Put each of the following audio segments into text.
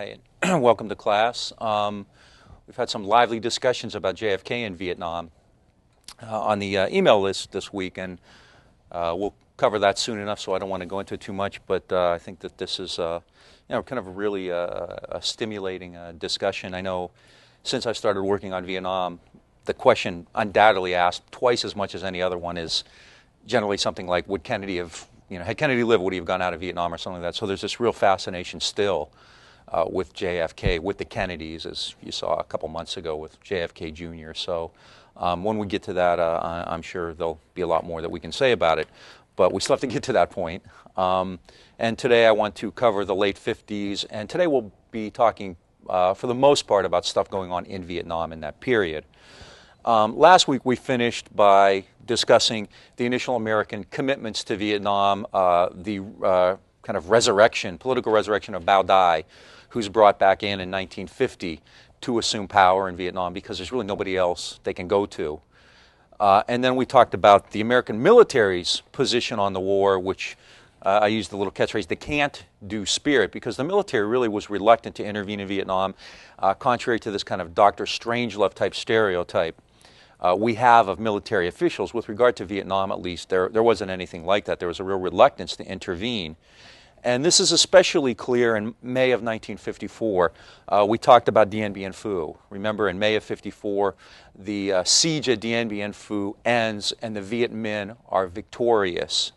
Hi, and welcome to class. We've had some lively discussions about JFK in Vietnam on the email list this week, and we'll cover that soon enough, so I don't want to go into it too much, but I think that this is kind of really a stimulating discussion. I know since I started working on Vietnam, the question undoubtedly asked twice as much as any other one is generally something like, would Kennedy have, had Kennedy lived, would he have gone out of Vietnam or something like that? So there's this real fascination still with JFK, with the Kennedys, as you saw a couple months ago with JFK Jr. So when we get to that, I'm sure there'll be a lot more that we can say about it. But we still have to get to that point. And today I want to cover the late 50s. And today we'll be talking, for the most part, about stuff going on in Vietnam in that period. Last week we finished by discussing the initial American commitments to Vietnam, the kind of resurrection, political resurrection of Bao Dai, who's brought back in 1950 to assume power in Vietnam because there's really nobody else they can go to. And then we talked about the American military's position on the war, which I used the little catchphrase, the can't-do spirit, because the military really was reluctant to intervene in Vietnam, contrary to this kind of Dr. Strangelove type stereotype we have of military officials. With regard to Vietnam, at least, there wasn't anything like that. There was a real reluctance to intervene. And this is especially clear in May of 1954. We talked about Dien Bien Phu. Remember, in May of 54, the siege at Dien Bien Phu ends and the Viet Minh are victorious.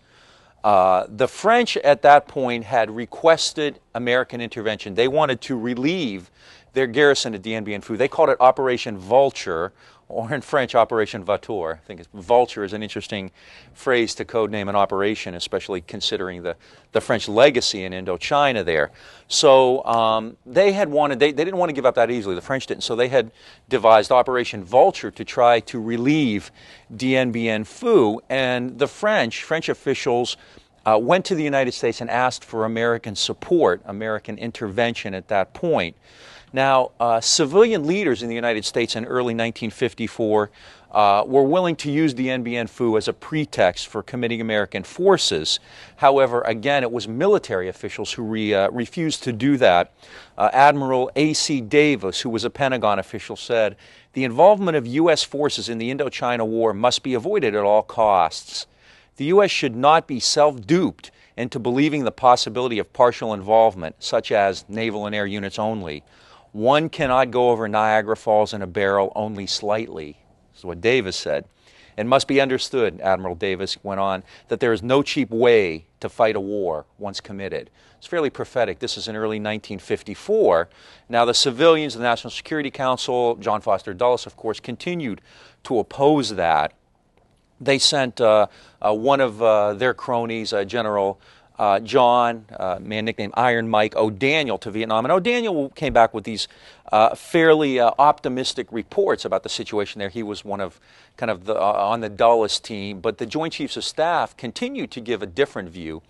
The French at that point had requested American intervention. They wanted to relieve their garrison at Dien Bien Phu. They called it Operation Vulture, or in French, Operation Vulture. I think Vulture is an interesting phrase to codename an operation, especially considering the French legacy in Indochina there. So they didn't want to give up that easily, the French didn't, so they had devised Operation Vulture to try to relieve Dien Bien Phu, and the French officials went to the United States and asked for American support, American intervention at that point. Now, civilian leaders in the United States in early 1954 were willing to use Dien Bien Phu as a pretext for committing American forces. However, again, it was military officials who refused to do that. Admiral A.C. Davis, who was a Pentagon official, said, "The involvement of U.S. forces in the Indochina War must be avoided at all costs. The U.S. should not be self-duped into believing the possibility of partial involvement, such as naval and air units only. One cannot go over Niagara Falls in a barrel only slightly." This is what Davis said. "It must be understood," Admiral Davis went on, "that there is no cheap way to fight a war once committed." It's fairly prophetic. This is in early 1954. Now, the civilians, the National Security Council, John Foster Dulles, of course, continued to oppose that. They sent one of their cronies, General John, a man nicknamed Iron Mike O'Daniel, to Vietnam. And O'Daniel came back with these fairly optimistic reports about the situation there. He was one of kind of on the Dulles team, but the Joint Chiefs of Staff continued to give a different view.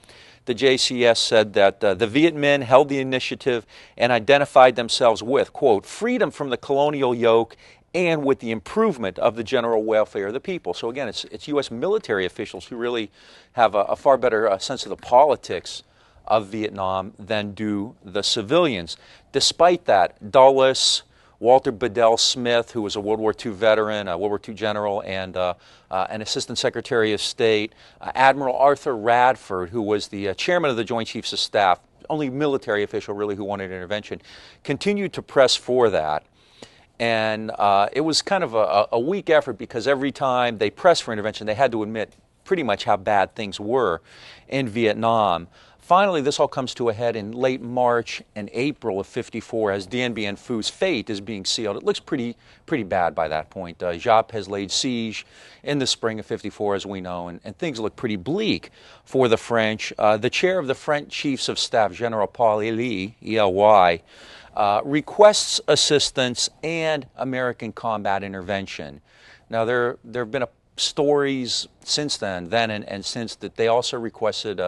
The JCS said that the Viet Minh held the initiative and identified themselves with, quote, freedom from the colonial yoke and with the improvement of the general welfare of the people. So again, it's U.S. military officials who really have a far better sense of the politics of Vietnam than do the civilians. Despite that, Dulles, Walter Bedell Smith, who was a World War II veteran, a World War II general, and an Assistant Secretary of State, Admiral Arthur Radford, who was the chairman of the Joint Chiefs of Staff, only military official really who wanted intervention, continued to press for that. And it was kind of a weak effort because every time they pressed for intervention, they had to admit pretty much how bad things were in Vietnam. Finally, this all comes to a head in late March and April of 54 as Dien Bien Phu's fate is being sealed. It looks pretty bad by that point. Giap has laid siege in the spring of 54, as we know, and things look pretty bleak for the French. The chair of the French Chiefs of Staff, General Paul Ely, E-L-Y, requests assistance and American combat intervention. Now, there have been stories since then and since that they also requested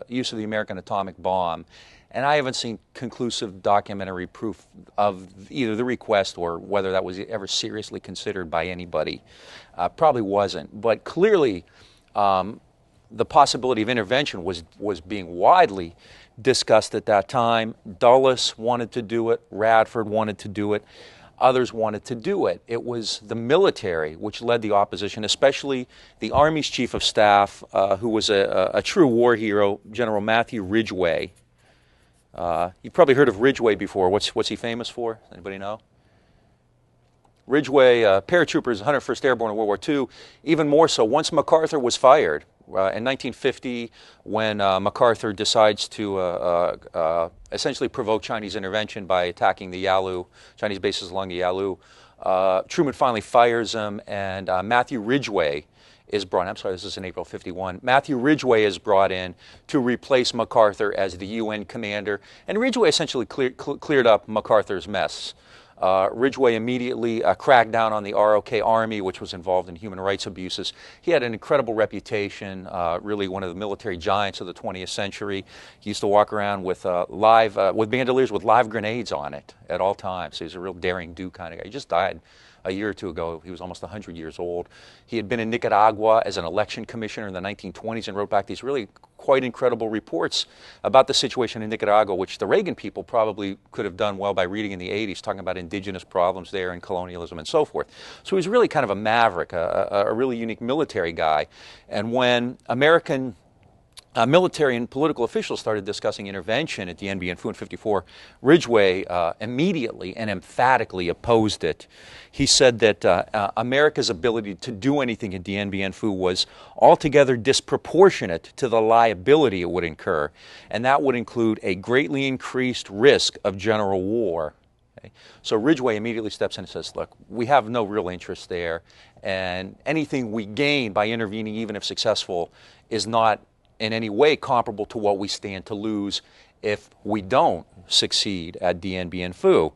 use of the American atomic bomb. And I haven't seen conclusive documentary proof of either the request or whether that was ever seriously considered by anybody. Probably wasn't. But clearly, the possibility of intervention was being widely discussed at that time. Dulles wanted to do it. Radford wanted to do it. Others wanted to do it. It was the military which led the opposition, especially the Army's Chief of Staff, who was a true war hero, General Matthew Ridgeway. You've probably heard of Ridgeway before. What's he famous for? Anybody know? Ridgeway, paratroopers, 101st Airborne in World War II, even more so once MacArthur was fired. In 1950, when MacArthur decides to essentially provoke Chinese intervention by attacking the Yalu, Chinese bases along the Yalu, Truman finally fires him, and Matthew Ridgeway is brought in. I'm sorry, this is in April 51. Matthew Ridgeway is brought in to replace MacArthur as the UN commander, and Ridgeway essentially cleared up MacArthur's mess. Ridgeway immediately cracked down on the ROK Army, which was involved in human rights abuses. He had an incredible reputation, really one of the military giants of the 20th century. He used to walk around with with bandoliers with live grenades on it at all times. So he's a real daring do kind of guy. He just died a year or two ago. He was almost 100 years old. He had been in Nicaragua as an election commissioner in the 1920s and wrote back these really quite incredible reports about the situation in Nicaragua, which the Reagan people probably could have done well by reading in the 80s, talking about indigenous problems there and colonialism and so forth. So he was really kind of a maverick, a really unique military guy. And when American military and political officials started discussing intervention at Dien Bien Phu in '54, Ridgeway immediately and emphatically opposed it. He said that America's ability to do anything at Dien Bien Phu was altogether disproportionate to the liability it would incur, and that would include a greatly increased risk of general war. Okay? So Ridgeway immediately steps in and says, look, we have no real interest there, and anything we gain by intervening, even if successful, is not in any way comparable to what we stand to lose if we don't succeed at Dien Bien Phu.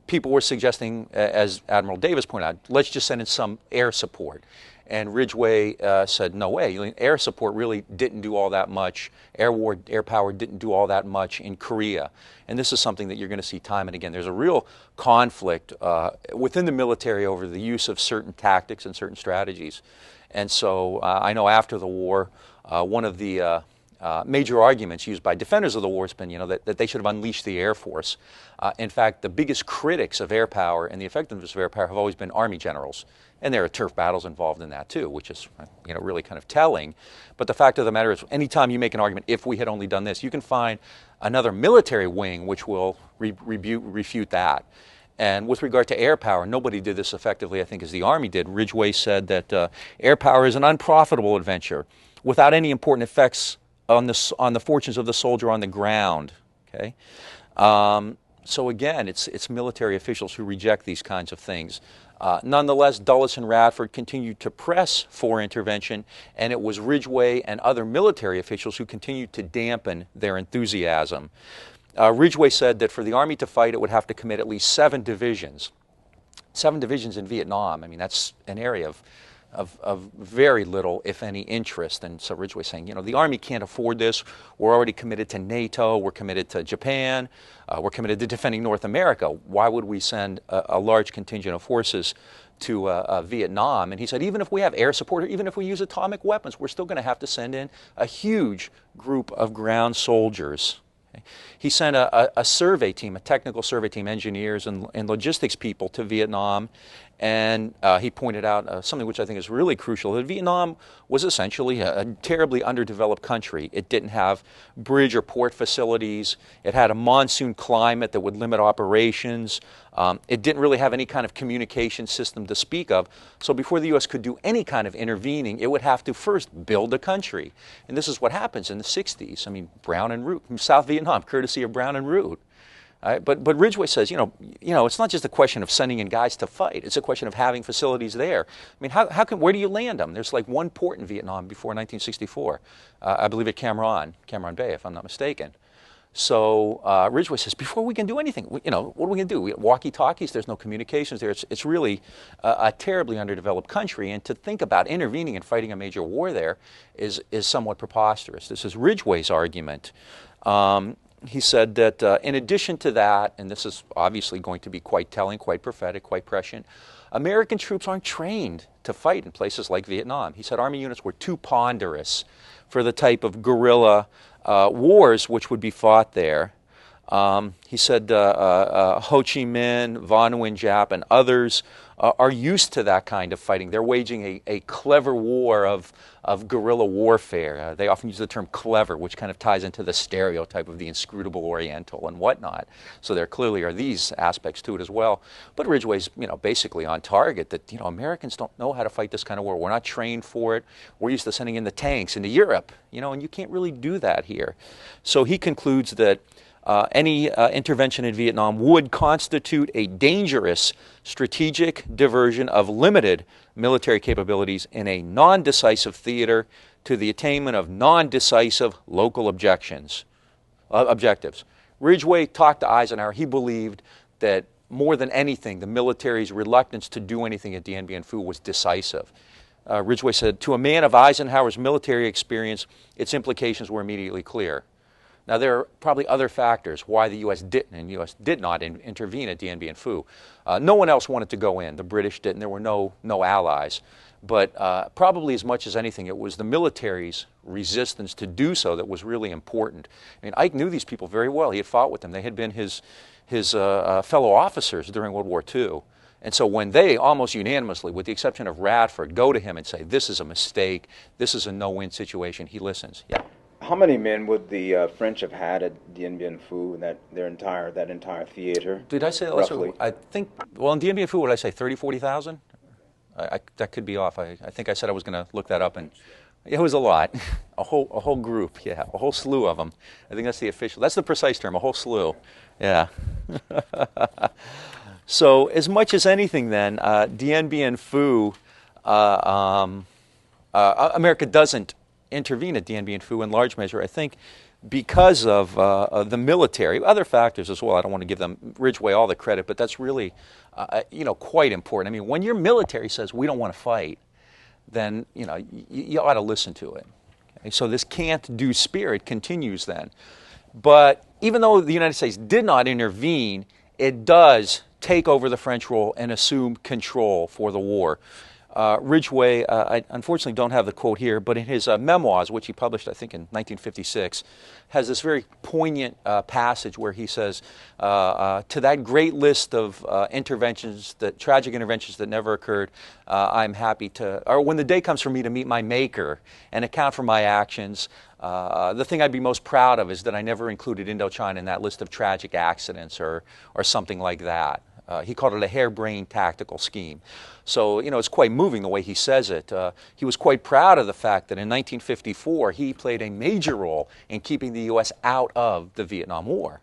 People were suggesting, as Admiral Davis pointed out, let's just send in some air support. And Ridgeway said, no way. Air support really didn't do all that much. Air power didn't do all that much in Korea. And this is something that you're going to see time and again. There's a real conflict within the military over the use of certain tactics and certain strategies. And so I know after the war, one of the major arguments used by defenders of the war has been, that they should have unleashed the Air Force. In fact, the biggest critics of air power and the effectiveness of air power have always been Army generals. And there are turf battles involved in that too, which is really kind of telling. But the fact of the matter is, anytime you make an argument, if we had only done this, you can find another military wing which will refute that. And with regard to air power, nobody did this effectively, I think, as the Army did. Ridgeway said that air power is an unprofitable adventure without any important effects on the fortunes of the soldier on the ground. Okay, so again, it's military officials who reject these kinds of things. Nonetheless, Dulles and Radford continued to press for intervention, and it was Ridgeway and other military officials who continued to dampen their enthusiasm. Ridgeway said that for the Army to fight, it would have to commit at least 7 divisions. 7 divisions in Vietnam, I mean, that's an area of very little, if any, interest. And so Ridgeway's saying, the Army can't afford this. We're already committed to NATO. We're committed to Japan. We're committed to defending North America. Why would we send a large contingent of forces to Vietnam? And he said, even if we have air support, or even if we use atomic weapons, we're still going to have to send in a huge group of ground soldiers. He sent a survey team, a technical survey team, engineers and logistics people to Vietnam, and he pointed out something which I think is really crucial, that Vietnam was essentially a terribly underdeveloped country. It didn't have bridge or port facilities. It had a monsoon climate that would limit operations. It didn't really have any kind of communication system to speak of. So before the U.S. could do any kind of intervening, it would have to first build a country. And this is what happens in the 60s. I mean, Brown and Root from South Vietnam, courtesy of Brown and Root. But Ridgeway says, it's not just a question of sending in guys to fight. It's a question of having facilities there. I mean, where do you land them? There's like one port in Vietnam before 1964. I believe at Cam Ranh Bay, if I'm not mistaken. So Ridgeway says, before we can do anything, what are we going to do? Walkie-talkies, there's no communications there. It's really a terribly underdeveloped country, and to think about intervening and fighting a major war there is somewhat preposterous. This is Ridgeway's argument. He said that in addition to that, and this is obviously going to be quite telling, quite prophetic, quite prescient, American troops aren't trained to fight in places like Vietnam. He said Army units were too ponderous for the type of guerrilla wars which would be fought there. He said Ho Chi Minh, Von Nguyen Giap, and others are used to that kind of fighting. They're waging a clever war of guerrilla warfare. They often use the term clever, which kind of ties into the stereotype of the inscrutable Oriental and whatnot. So there clearly are these aspects to it as well. But Ridgeway's, basically on target that, Americans don't know how to fight this kind of war. We're not trained for it. We're used to sending in the tanks into Europe, and you can't really do that here. So he concludes that any intervention in Vietnam would constitute a dangerous strategic diversion of limited military capabilities in a non-decisive theater to the attainment of non-decisive local objectives. Ridgeway talked to Eisenhower. He believed that more than anything, the military's reluctance to do anything at Dien Bien Phu was decisive. Ridgeway said, to a man of Eisenhower's military experience, its implications were immediately clear. Now, there are probably other factors why the U.S. didn't, and the U.S. did not intervene at Dien Bien Phu. No one else wanted to go in. The British didn't. There were no allies. But probably as much as anything, it was the military's resistance to do so that was really important. I mean, Ike knew these people very well. He had fought with them. They had been his fellow officers during World War II. And so when they almost unanimously, with the exception of Radford, go to him and say, this is a mistake, this is a no-win situation, he listens. Yeah. How many men would the French have had at Dien Bien Phu, that entire theater? Did I say that? Roughly? I think, well, in Dien Bien Phu, what did I say, 30, 40,000? That could be off. I think I said I was going to look that up, and it was a lot. a whole group, yeah, a whole slew of them. I think that's the precise term, a whole slew, yeah. So as much as anything then, Dien Bien Phu, America doesn't intervene at Dien Bien Phu in large measure, I think, because of the military, other factors as well. I don't want to give them Ridgeway all the credit, but that's really, quite important. I mean, when your military says we don't want to fight, then you ought to listen to it. Okay? So this can't-do spirit continues then. But even though the United States did not intervene, it does take over the French role and assume control for the war. Ridgeway, I unfortunately don't have the quote here, but in his memoirs, which he published, I think, in 1956, has this very poignant passage where he says, to that great list of tragic interventions that never occurred, I'm happy to, or when the day comes for me to meet my maker and account for my actions, the thing I'd be most proud of is that I never included Indochina in that list of tragic accidents or something like that. He called it a harebrained tactical scheme. So, it's quite moving the way he says it. He was quite proud of the fact that in 1954, he played a major role in keeping the U.S. out of the Vietnam War.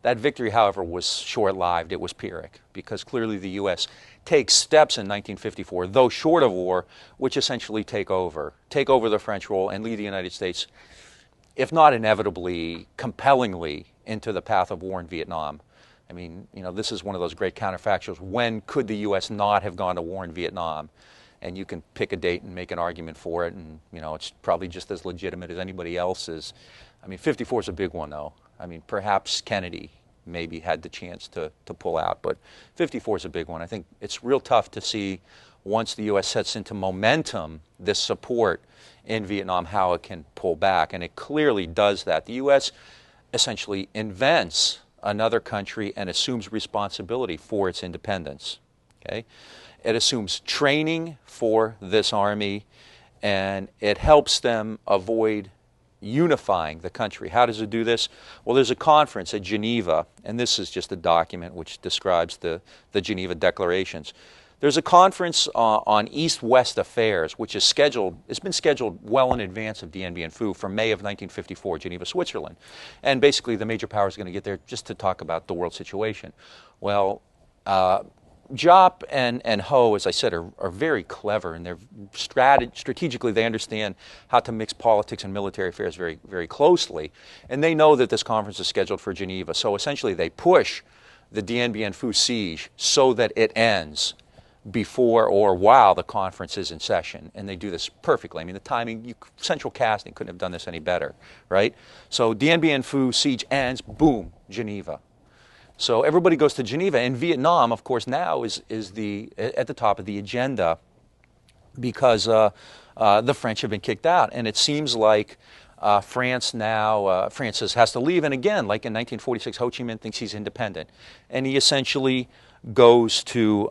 That victory, however, was short-lived. It was Pyrrhic, because clearly the U.S. takes steps in 1954, though short of war, which essentially take over the French role and lead the United States, if not inevitably, compellingly, into the path of war in Vietnam. I mean, this is one of those great counterfactuals. When could the U.S. not have gone to war in Vietnam? And you can pick a date and make an argument for it, and, it's probably just as legitimate as anybody else's. I mean, 54 is a big one, though. I mean, perhaps Kennedy maybe had the chance to pull out, but 54 is a big one. I think it's real tough to see, once the U.S. sets into momentum this support in Vietnam, how it can pull back, and it clearly does that. The U.S. essentially invents another country and assumes responsibility for its independence. Okay? It assumes training for this army, and it helps them avoid unifying the country. How does it do this? Well, there's a conference at Geneva, and this is just a document which describes the Geneva Declarations. There's a conference on East-West affairs, which is scheduled, it's been scheduled well in advance of Dien Bien Phu for May of 1954, Geneva, Switzerland. And basically the major powers are going to get there just to talk about the world situation. Well, Giap and Ho, as I said, are very clever, and they're strategically they understand how to mix politics and military affairs very, very closely. And they know that this conference is scheduled for Geneva. So essentially they push the Dien Bien Phu siege so that it ends before or while the conference is in session, and they do this perfectly. I mean, the timing, central casting couldn't have done this any better, right? So Dien Bien Phu siege ends, boom, Geneva. So everybody goes to Geneva, and Vietnam, of course, now is at the top of the agenda because the French have been kicked out, and it seems like France now, France has to leave. And again, like in 1946, Ho Chi Minh thinks he's independent. And he essentially goes to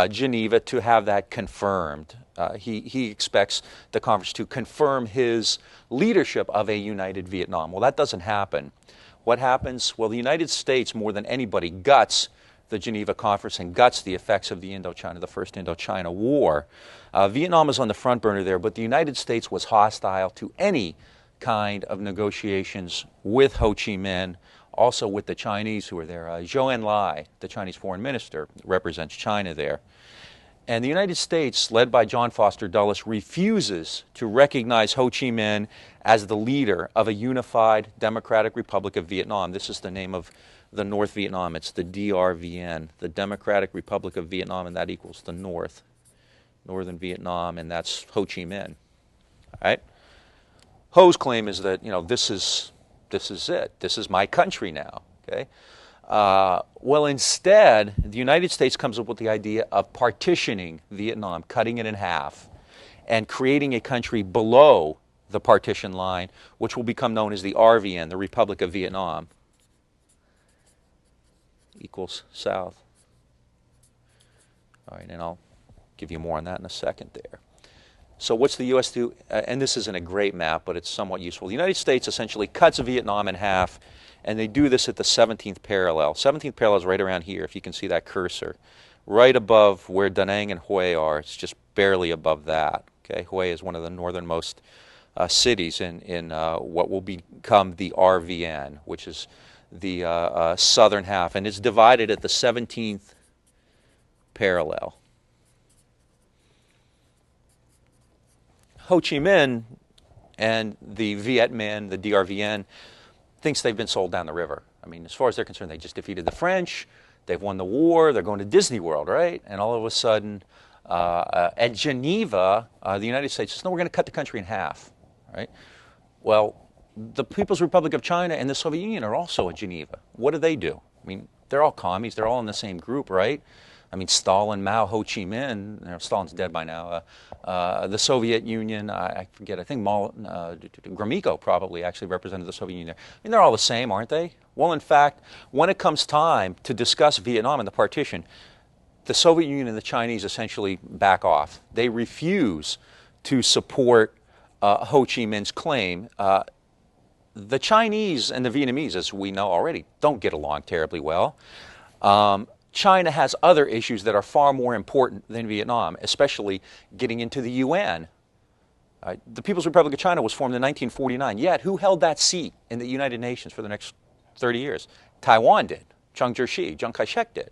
Geneva to have that confirmed. He expects the conference to confirm his leadership of a united Vietnam. Well, that doesn't happen. What happens? Well, the United States, more than anybody, guts the Geneva Conference and guts the effects of the First Indochina War. Vietnam is on the front burner there, but the United States was hostile to any kind of negotiations with Ho Chi Minh, also with the Chinese who were there. Zhou Enlai, the Chinese foreign minister, represents China there. And the United States, led by John Foster Dulles, refuses to recognize Ho Chi Minh as the leader of a unified Democratic Republic of Vietnam. This is the name of the North Vietnam. It's the DRVN, the Democratic Republic of Vietnam, and that equals the Northern Vietnam, and that's Ho Chi Minh. All right? Ho's claim is that, this is it. This is my country now. Okay? Well, instead, the United States comes up with the idea of partitioning Vietnam, cutting it in half, and creating a country below the partition line, which will become known as the RVN, the Republic of Vietnam, equals south. All right, and I'll give you more on that in a second there. So what's the U.S. do? And this isn't a great map, but it's somewhat useful. The United States essentially cuts Vietnam in half, and they do this at the 17th parallel. 17th parallel is right around here, if you can see that cursor. Right above where Da Nang and Hue are. It's just barely above that. Okay? Hue is one of the northernmost cities in what will become the RVN, which is the southern half. And it's divided at the 17th parallel. Ho Chi Minh and the Viet Minh, the DRVN, thinks they've been sold down the river. I mean, as far as they're concerned, they just defeated the French, they've won the war, they're going to Disney World, right? And all of a sudden, at Geneva, the United States says, no, we're going to cut the country in half, right? Well, the People's Republic of China and the Soviet Union are also at Geneva. What do? I mean, they're all commies, they're all in the same group, right? I mean, Stalin, Mao, Ho Chi Minh, Stalin's dead by now. The Soviet Union, I forget, I think Gromyko probably actually represented the Soviet Union there. I mean, they're all the same, aren't they? Well, in fact, when it comes time to discuss Vietnam and the partition, the Soviet Union and the Chinese essentially back off. They refuse to support Ho Chi Minh's claim. The Chinese and the Vietnamese, as we know already, don't get along terribly well. China has other issues that are far more important than Vietnam, especially getting into the UN. The People's Republic of China was formed in 1949, yet who held that seat in the United Nations for the next 30 years? Taiwan did. Chiang Kai-shek did.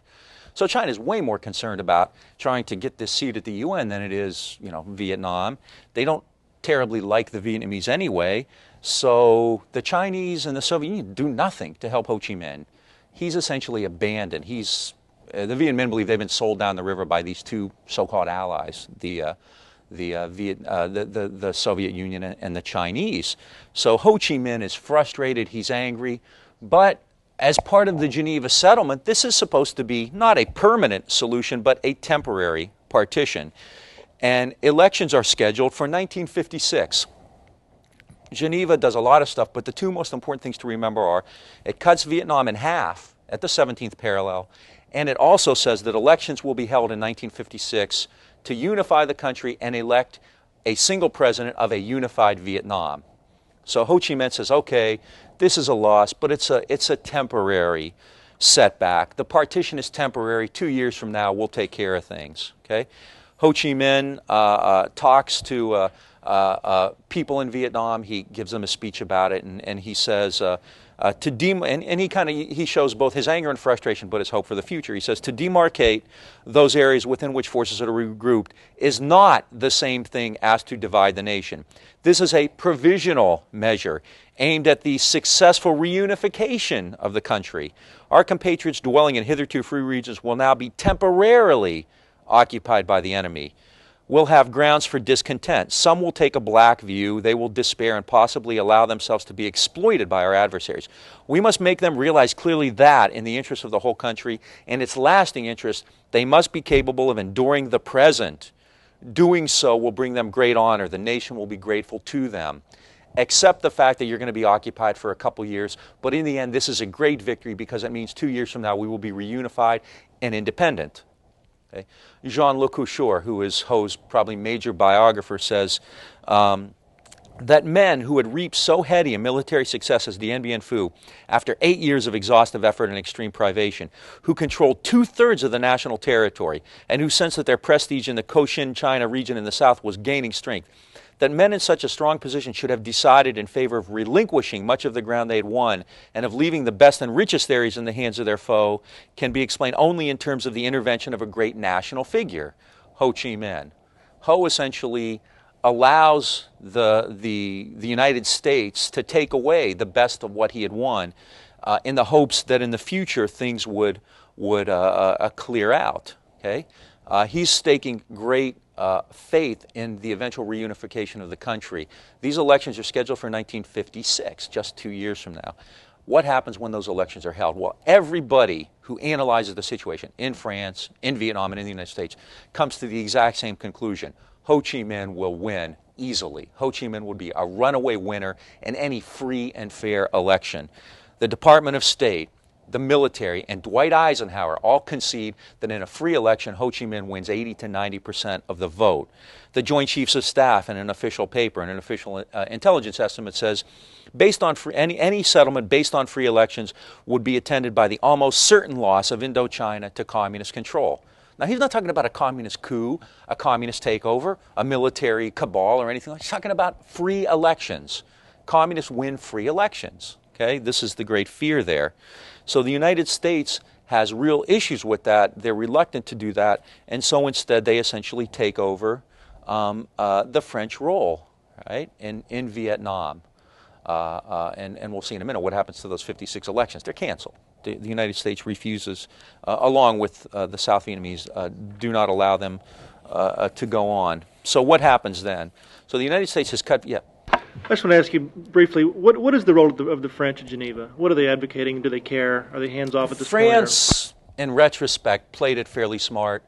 So China is way more concerned about trying to get this seat at the UN than it is, Vietnam. They don't terribly like the Vietnamese anyway, so the Chinese and the Soviet Union do nothing to help Ho Chi Minh. He's essentially abandoned. The Viet Minh believe they've been sold down the river by these two so-called allies, the Soviet Union and the Chinese. So Ho Chi Minh is frustrated, he's angry, but as part of the Geneva settlement, this is supposed to be not a permanent solution, but a temporary partition. And elections are scheduled for 1956. Geneva does a lot of stuff, but the two most important things to remember are it cuts Vietnam in half at the 17th parallel, and it also says that elections will be held in 1956 to unify the country and elect a single president of a unified Vietnam. So Ho Chi Minh says, okay, this is a loss, but it's a temporary setback. The partition is temporary. 2 years from now, we'll take care of things. Okay? Ho Chi Minh talks to people in Vietnam. He gives them a speech about it, and he says, he shows both his anger and frustration, but his hope for the future. He says, to demarcate those areas within which forces are regrouped is not the same thing as to divide the nation. This is a provisional measure aimed at the successful reunification of the country. Our compatriots dwelling in hitherto free regions will now be temporarily occupied by the enemy. Will have grounds for discontent. Some will take a black view. They will despair and possibly allow themselves to be exploited by our adversaries. We must make them realize clearly that, in the interest of the whole country and its lasting interest, they must be capable of enduring the present. Doing so will bring them great honor. The nation will be grateful to them. accept the fact that you're going to be occupied for a couple years, but in the end, this is a great victory because it means 2 years from now we will be reunified and independent. Okay? Jean Le Couture, who is Ho's probably major biographer, says that men who had reaped so heady a military success as Dien Bien Phu, after 8 years of exhaustive effort and extreme privation, who controlled 2/3 of the national territory, and who sensed that their prestige in the Cochin China region in the south was gaining strength, that men in such a strong position should have decided in favor of relinquishing much of the ground they had won and of leaving the best and richest areas in the hands of their foe, can be explained only in terms of the intervention of a great national figure, Ho Chi Minh. Ho essentially allows the United States to take away the best of what he had won in the hopes that in the future things would clear out. Okay? He's staking great faith in the eventual reunification of the country. These elections are scheduled for 1956, just 2 years from now. What happens when those elections are held? Well, everybody who analyzes the situation in France, in Vietnam, and in the United States comes to the exact same conclusion. Ho Chi Minh will win easily. Ho Chi Minh would be a runaway winner in any free and fair election. The Department of State, the military, and Dwight Eisenhower all concede that in a free election, Ho Chi Minh wins 80 to 90% of the vote. The Joint Chiefs of Staff in an official paper, in an official intelligence estimate, says based on any settlement based on free elections would be attended by the almost certain loss of Indochina to communist control. Now, he's not talking about a communist coup, a communist takeover, a military cabal, or anything like that. He's talking about free elections. Communists win free elections. Okay? This is the great fear there. So the United States has real issues with that. They're reluctant to do that, and so instead they essentially take over the French role, right, in Vietnam. And we'll see in a minute what happens to those 56 elections. They're canceled. The United States refuses, along with the South Vietnamese, do not allow them to go on. So what happens then? So the United States has cut, yeah. I just want to ask you briefly, what is the role of the French in Geneva? What are they advocating? Do they care? Are they hands-off at this point? France, in retrospect, played it fairly smart.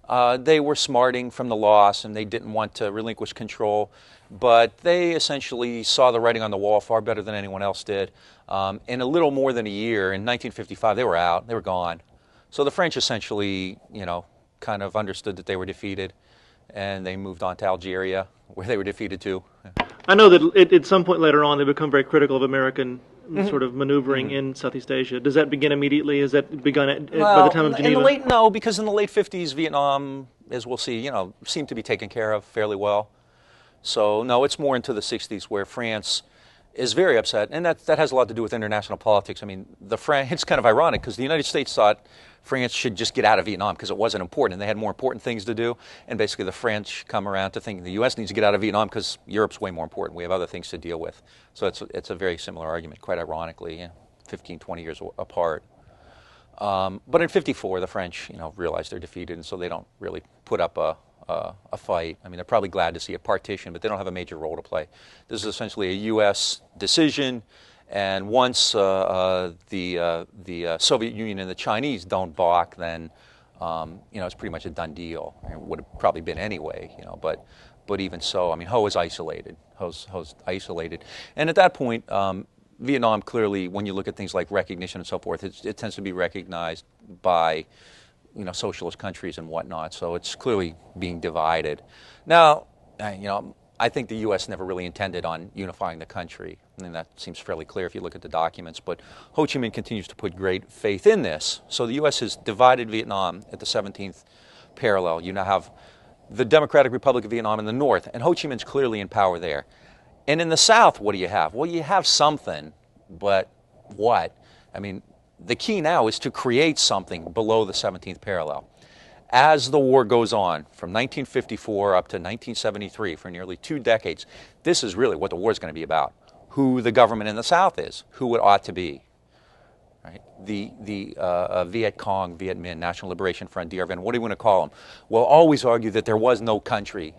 They were smarting from the loss, and they didn't want to relinquish control. But they essentially saw the writing on the wall far better than anyone else did. In a little more than a year, in 1955, they were out. They were gone. So the French essentially, kind of understood that they were defeated, and they moved on to Algeria, where they were defeated too. I know that at some point later on, they become very critical of American sort of maneuvering in Southeast Asia. Does that begin immediately? Has that begun by the time of Geneva? No, because in the late 50s, Vietnam, as we'll see, seemed to be taken care of fairly well. So, no, it's more into the 60s where France is very upset, and that has a lot to do with international politics. I mean, it's kind of ironic because the United States thought France should just get out of Vietnam because it wasn't important, and they had more important things to do, and basically the French come around to think the U.S. needs to get out of Vietnam because Europe's way more important. We have other things to deal with. So it's a very similar argument, quite ironically, 15, 20 years apart. But in 54, the French, realize they're defeated, and so they don't really put up a fight. I mean, they're probably glad to see a partition, but they don't have a major role to play. This is essentially a U.S. decision, and once the Soviet Union and the Chinese don't balk, then it's pretty much a done deal. It would have probably been anyway, but even so, I mean, Ho is isolated. Ho's isolated, and at that point, Vietnam clearly, when you look at things like recognition and so forth, it tends to be recognized by socialist countries and whatnot, so it's clearly being divided. Now, I think the U.S. never really intended on unifying the country. I mean, that seems fairly clear if you look at the documents, but Ho Chi Minh continues to put great faith in this. So the U.S. has divided Vietnam at the 17th parallel. You now have the Democratic Republic of Vietnam in the north, and Ho Chi Minh's clearly in power there. And in the south, what do you have? Well, you have something, but what? I mean, the key now is to create something below the 17th parallel. As the war goes on, from 1954 up to 1973, for nearly 2 decades, this is really what the war is going to be about. Who the government in the South is, who it ought to be. Right? The Viet Cong, Viet Minh, National Liberation Front, DRVN, what do you want to call them, will always argue that there was no country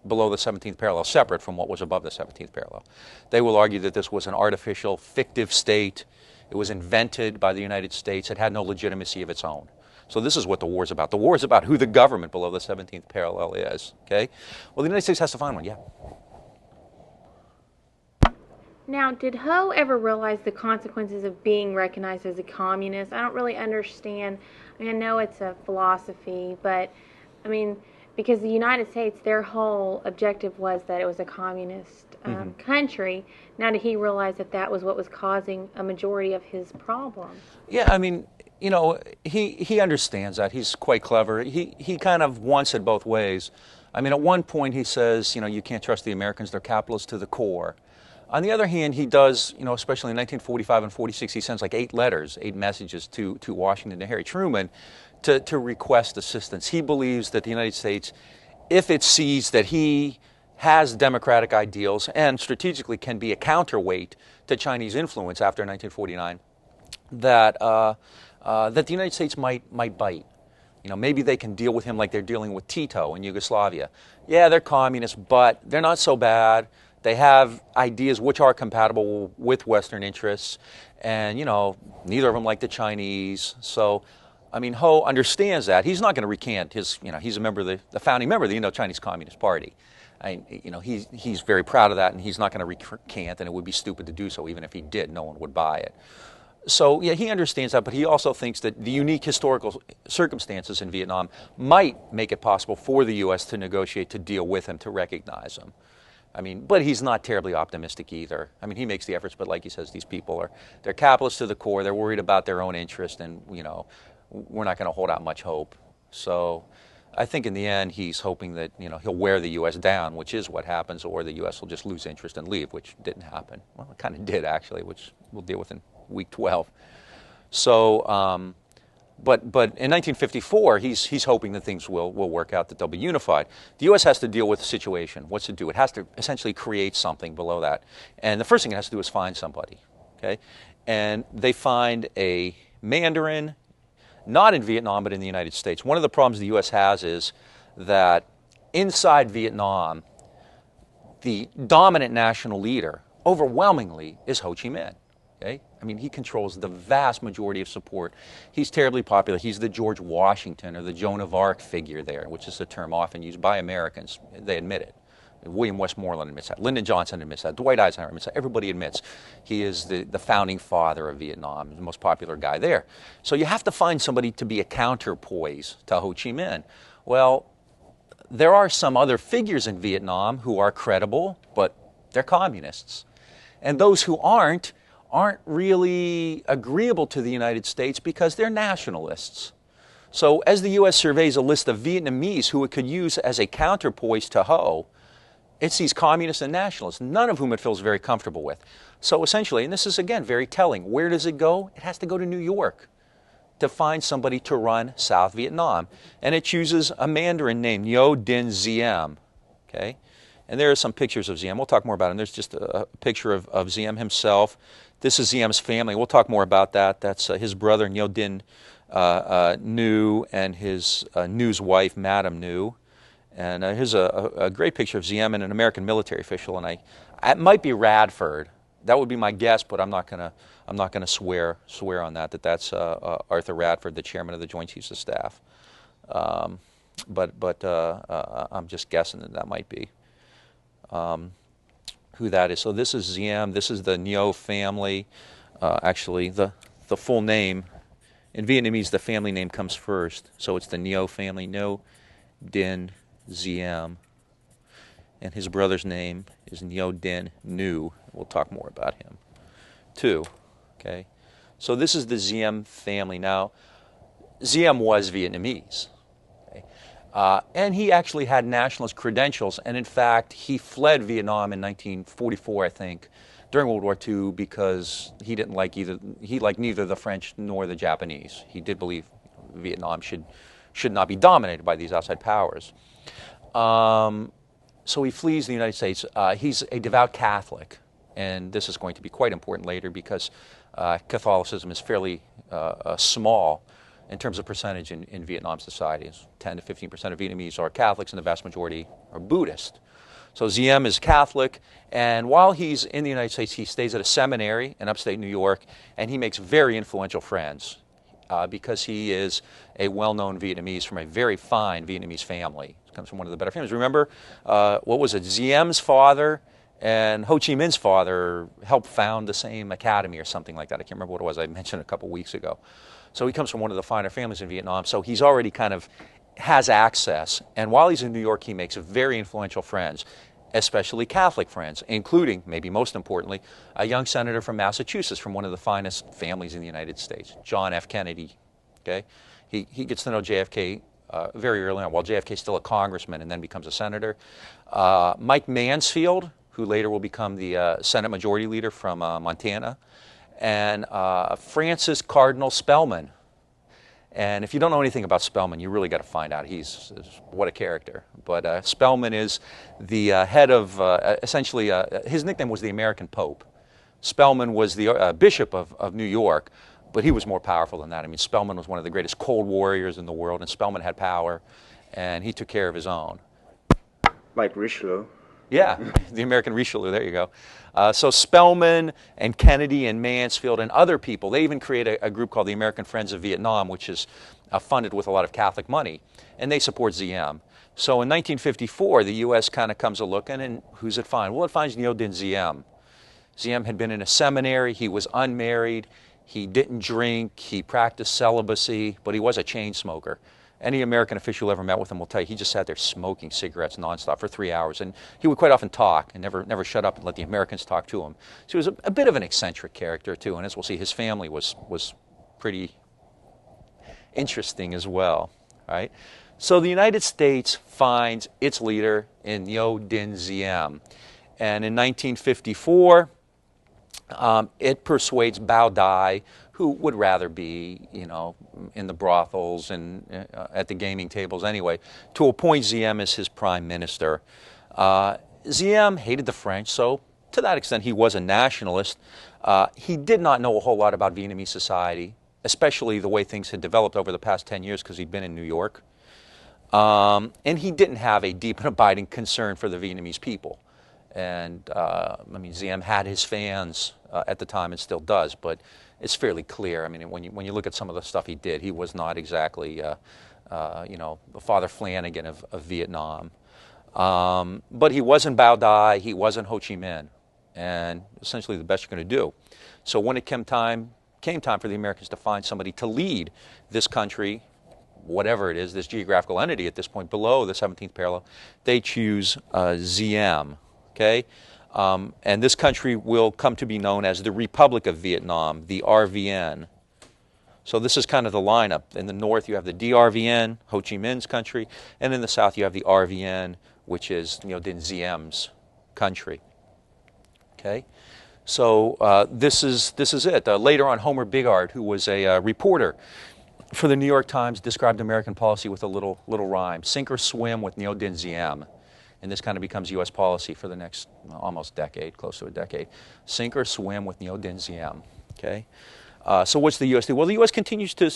below the 17th parallel, separate from what was above the 17th parallel. They will argue that this was an artificial, fictive state. It was invented by the United States. It had no legitimacy of its own. So this is what the war is about. The war is about who the government below the 17th parallel is. Okay? Well, the United States has to find one. Yeah. Now, did Ho ever realize the consequences of being recognized as a communist? I don't really understand. I mean, I know it's a philosophy, but I mean, because the United States, their whole objective was that it was a communist country. Now, did he realize that that was what was causing a majority of his problems? Yeah, I mean, you know, he understands that. He's quite clever. He kind of wants it both ways. I mean, at one point he says, you know, you can't trust the Americans, they're capitalists to the core. On the other hand, he does, you know, especially in 1945 and 46, he sends like 8 letters, 8 messages to Washington, to Harry Truman, to request assistance. He believes that the United States, if it sees that he has democratic ideals and strategically can be a counterweight to Chinese influence after 1949, that the United States might bite. You know, maybe they can deal with him like they're dealing with Tito in Yugoslavia. Yeah, they're communists, but they're not so bad. They have ideas which are compatible with Western interests, and, you know, neither of them like the Chinese. So, I mean, Ho understands that. He's not going to recant his, you know, he's a member of the founding member of the Indo-Chinese Communist Party. You know, he's very proud of that, and he's not going to recant, and it would be stupid to do so. Even if he did, no one would buy it. So, yeah, he understands that, but he also thinks that the unique historical circumstances in Vietnam might make it possible for the U.S. to negotiate, to deal with him, to recognize him. I mean, but he's not terribly optimistic either. I mean, he makes the efforts, but like he says, these people they're capitalists to the core. They're worried about their own interest, and, you know, we're not going to hold out much hope. So I think in the end, he's hoping that, you know, he'll wear the U.S. down, which is what happens, or the U.S. will just lose interest and leave, which didn't happen. Well, it kind of did, actually, which we'll deal with in week 12. So, but in 1954, he's hoping that things will work out, that they'll be unified. The U.S. has to deal with the situation. What's it do? It has to essentially create something below that. And the first thing it has to do is find somebody, okay? And they find a Mandarin, not in Vietnam, but in the United States. One of the problems the U.S. has is that inside Vietnam, the dominant national leader, overwhelmingly, is Ho Chi Minh. Okay? I mean, he controls the vast majority of support. He's terribly popular. He's the George Washington or the Joan of Arc figure there, which is a term often used by Americans. They admit it. William Westmoreland admits that. Lyndon Johnson admits that. Dwight Eisenhower admits that. Everybody admits he is the founding father of Vietnam, the most popular guy there. So you have to find somebody to be a counterpoise to Ho Chi Minh. Well, there are some other figures in Vietnam who are credible, but they're communists. And those who aren't really agreeable to the United States because they're nationalists. So as the U.S. surveys a list of Vietnamese who it could use as a counterpoise to Ho, it's these communists and nationalists, none of whom it feels very comfortable with. So essentially, and this is again very telling, where does it go? It has to go to New York to find somebody to run South Vietnam. And it chooses a Mandarin named Ngo Dinh Diem. Okay? And there are some pictures of Diem. We'll talk more about him. There's just a picture of Diem himself. This is Diem's family. We'll talk more about that. That's his brother, Ngo Dinh Nhu, and his Nhu's wife, Madame Nhu. And here's a great picture of Diem and an American military official. And it might be Radford. That would be my guess, but I'm not gonna swear on that. That's Arthur Radford, the chairman of the Joint Chiefs of Staff. But I'm just guessing that might be who that is. So this is Diem. This is the Ngo family. Actually, the full name in Vietnamese, the family name comes first. So it's the Ngo family, Ngo Dinh Diem. And his brother's name is Ngo Dinh Nhu. We'll talk more about him, too. Okay? So this is the Diem family. Now, Diem was Vietnamese. Okay? And he actually had nationalist credentials. And in fact, he fled Vietnam in 1944, I think, during World War II because he didn't like neither the French nor the Japanese. He did believe Vietnam should not be dominated by these outside powers. So he flees the United States. He's a devout Catholic, and this is going to be quite important later because Catholicism is fairly small in terms of percentage in Vietnam society. 10 to 15% of Vietnamese are Catholics, and the vast majority are Buddhist. So Diem is Catholic, and while he's in the United States, he stays at a seminary in upstate New York, and he makes very influential friends because he is a well-known Vietnamese from a very fine Vietnamese family. He comes from one of the better families. Remember, what was it? Diem's father And Ho Chi Minh's father helped found the same academy or something like that. I can't remember what it was. I mentioned it a couple weeks ago. So he comes from one of the finer families in Vietnam. So he's already kind of has access. And while he's in New York, he makes very influential friends, especially Catholic friends, including, maybe most importantly, a young senator from Massachusetts from one of the finest families in the United States, John F. Kennedy. Okay, he gets to know JFK very early on, while JFK is still a congressman and then becomes a senator. Mike Mansfield, who later will become the Senate Majority Leader from Montana, and Francis Cardinal Spellman. And if you don't know anything about Spellman, you really got to find out. He's what a character. But Spellman is the head of, essentially, his nickname was the American Pope. Spellman was the Bishop of New York, but he was more powerful than that. I mean, Spellman was one of the greatest cold warriors in the world, and Spellman had power, and he took care of his own. Like Richelieu. Yeah, the American Richelieu, there you go. So Spellman and Kennedy and Mansfield and other people, they even create a group called the American Friends of Vietnam, which is funded with a lot of Catholic money, and they support Diem. So in 1954, the U.S. kind of comes a-looking, and who's it find? Well, it finds Ngo Dinh Diem. Diem had been in a seminary, he was unmarried, he didn't drink, he practiced celibacy, but he was a chain smoker. Any American official who ever met with him will tell you he just sat there smoking cigarettes nonstop for 3 hours, and he would quite often talk and never shut up and let the Americans talk to him. So he was a bit of an eccentric character too, and as we'll see, his family was pretty interesting as well. Right? So the United States finds its leader in Ngo Dinh Diem, and in 1954, it persuades Bao Dai, who would rather be, you know, in the brothels and at the gaming tables anyway, to appoint Diem as his prime minister. Diem hated the French, so to that extent he was a nationalist. He did not know a whole lot about Vietnamese society, especially the way things had developed over the past 10 years because he'd been in New York. And he didn't have a deep and abiding concern for the Vietnamese people. And, I mean, Diem had his fans at the time and still does, but it's fairly clear. I mean, when you look at some of the stuff he did, he was not exactly, you know, Father Flanagan of Vietnam. But he wasn't Bao Dai, he wasn't Ho Chi Minh, and essentially the best you're going to do. So when it came time for the Americans to find somebody to lead this country, whatever it is, this geographical entity at this point below the 17th parallel, they choose Diem. Okay? And this country will come to be known as the Republic of Vietnam, the RVN. So this is kind of the lineup. In the north, you have the DRVN, Ho Chi Minh's country, and in the south, you have the RVN, which is Ngo Dinh Diem's country. Okay? So this is it. Later on, Homer Bigard, who was a reporter for the New York Times, described American policy with a little rhyme: sink or swim with Ngo Dinh Diem. And this kind of becomes U.S. policy for the next almost decade, close to a decade. Sink or swim with Ngo Dinh Diem. Okay? So what's the U.S. do? Well, the U.S. continues to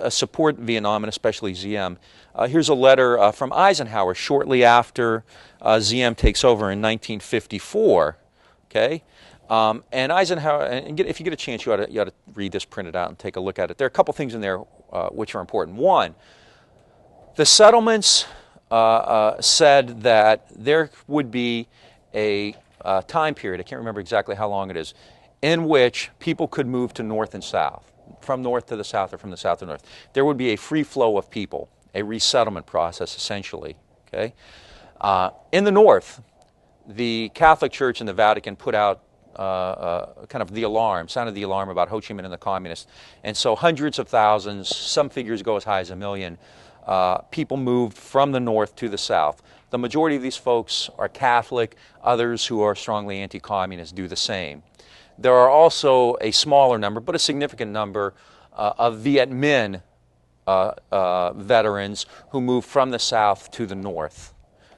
support Vietnam, and especially Diem. Here's a letter from Eisenhower shortly after Diem takes over in 1954. Okay? And Eisenhower, and if you get a chance, you ought to read this printed out and take a look at it. There are a couple things in there which are important. One, the settlements said that there would be a time period, I can't remember exactly how long it is, in which people could move to north and south, from north to the south or from the south to north. There would be a free flow of people, a resettlement process essentially. Okay? In the north, the Catholic Church and the Vatican put out kind of the alarm, sounded the alarm about Ho Chi Minh and the communists. And so hundreds of thousands, some figures go as high as 1 million, people moved from the north to the south. The majority of these folks are Catholic. Others who are strongly anti-communist do the same. There are also a smaller number, but a significant number, of Viet Minh veterans who move from the south to the north.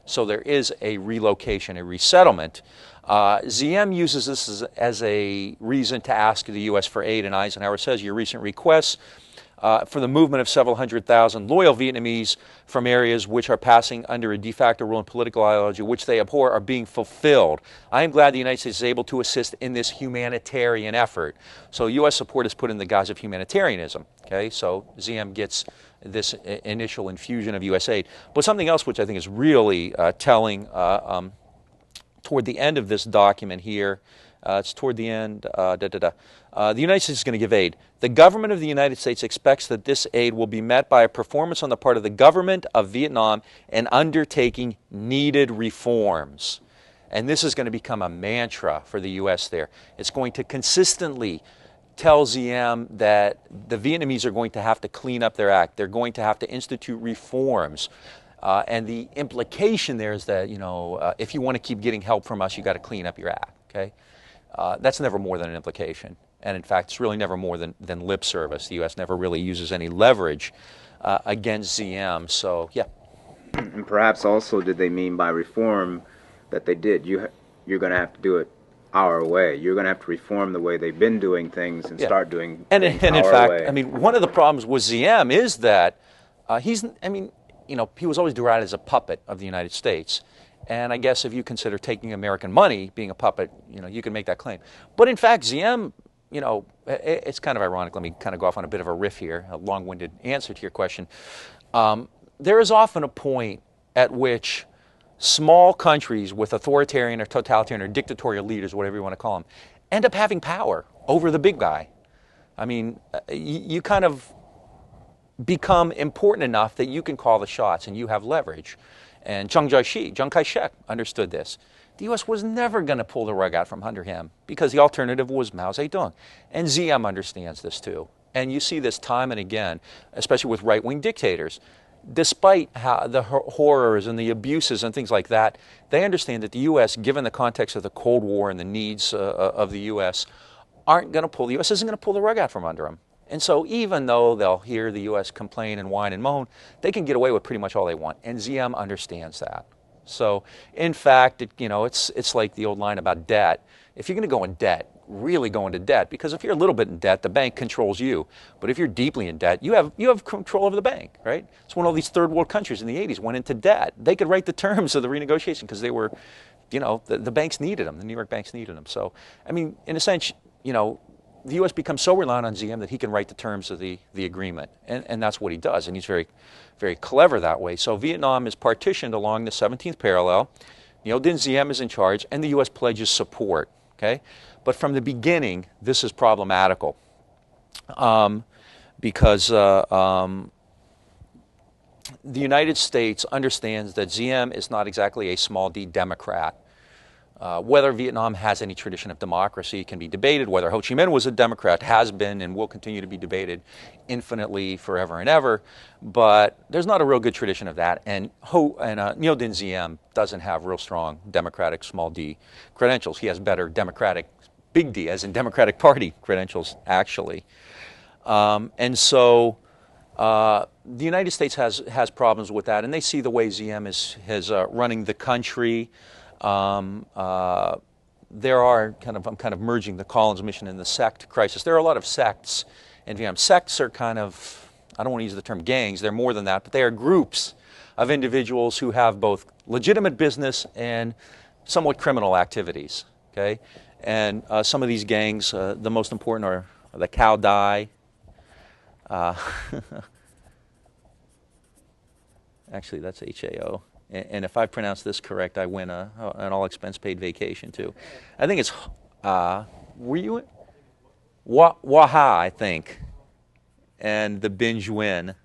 So there is a relocation, a resettlement. Diem uses this as a reason to ask the U.S. for aid, and Eisenhower says your recent requests for the movement of several 100,000 loyal Vietnamese from areas which are passing under a de facto rule and political ideology which they abhor are being fulfilled. I am glad the United States is able to assist in this humanitarian effort. So U.S. support is put in the guise of humanitarianism. Okay, so Diem gets this initial infusion of U.S. aid. But something else which I think is really telling, toward the end of this document here. It's toward the end. The United States is going to give aid. The government of the United States expects that this aid will be met by a performance on the part of the government of Vietnam in undertaking needed reforms. And this is going to become a mantra for the U.S. there. It's going to consistently tell Diem that the Vietnamese are going to have to clean up their act. They're going to have to institute reforms. And the implication there is that, if you want to keep getting help from us, you got to clean up your act. Okay? That's never more than an implication. And in fact, it's really never more than lip service. The U.S. never really uses any leverage against Diem. So, yeah. And perhaps also did they mean by reform that they did? You're going to have to do it our way. You're going to have to reform the way they've been doing things and start doing things and in our fact, way. I mean, one of the problems with Diem is that he was always derided as a puppet of the United States. And I guess if you consider taking American money being a puppet, you can make that claim. But in fact, Diem, it's kind of ironic. Let me kind of go off on a bit of a riff here, a long-winded answer to your question. There is often a point at which small countries with authoritarian or totalitarian or dictatorial leaders, whatever you want to call them, end up having power over the big guy. I mean, you kind of become important enough that you can call the shots and you have leverage. And Chiang Kai-shek understood this. The U.S. was never going to pull the rug out from under him because the alternative was Mao Zedong. And Diem understands this too. And you see this time and again, especially with right-wing dictators. Despite the horrors and the abuses and things like that, they understand that the U.S., given the context of the Cold War and the needs of the U.S., the U.S. isn't going to pull the rug out from under them. And so even though they'll hear the U.S. complain and whine and moan, they can get away with pretty much all they want. And Diem understands that. So in fact, it's like the old line about debt. If you're going to go in debt, really go into debt, because if you're a little bit in debt, the bank controls you. But if you're deeply in debt, you have control over the bank, right? It's when all these third world countries in the 80s went into debt. They could write the terms of the renegotiation because they were, the banks needed them. The New York banks needed them. So, I mean, in a sense, the U.S. becomes so reliant on Diem that he can write the terms of the agreement. And that's what he does. And he's very, very clever that way. So Vietnam is partitioned along the 17th parallel. Ngo Dinh Diem is in charge, and the U.S. pledges support. Okay? But from the beginning, this is problematical because the United States understands that Diem is not exactly a small d Democrat. Whether Vietnam has any tradition of democracy can be debated. Whether Ho Chi Minh was a Democrat has been and will continue to be debated infinitely, forever and ever. But there's not a real good tradition of that. And Ngo Dinh Diem doesn't have real strong democratic small d credentials. He has better democratic big D, as in Democratic Party credentials, actually. And so the United States has problems with that. And they see the way Diem is running the country. There are I'm kind of merging the Collins mission and the sect crisis. There are a lot of sects in Vietnam. Sects are kind of, I don't want to use the term gangs, they're more than that, but they are groups of individuals who have both legitimate business and somewhat criminal activities, okay? And some of these gangs, the most important are the Cao Dai. Actually, that's HAO. And if I pronounce this correct, I win an all-expense-paid vacation, too. I think it's, were you in? Waha, I think, and the Binge Win.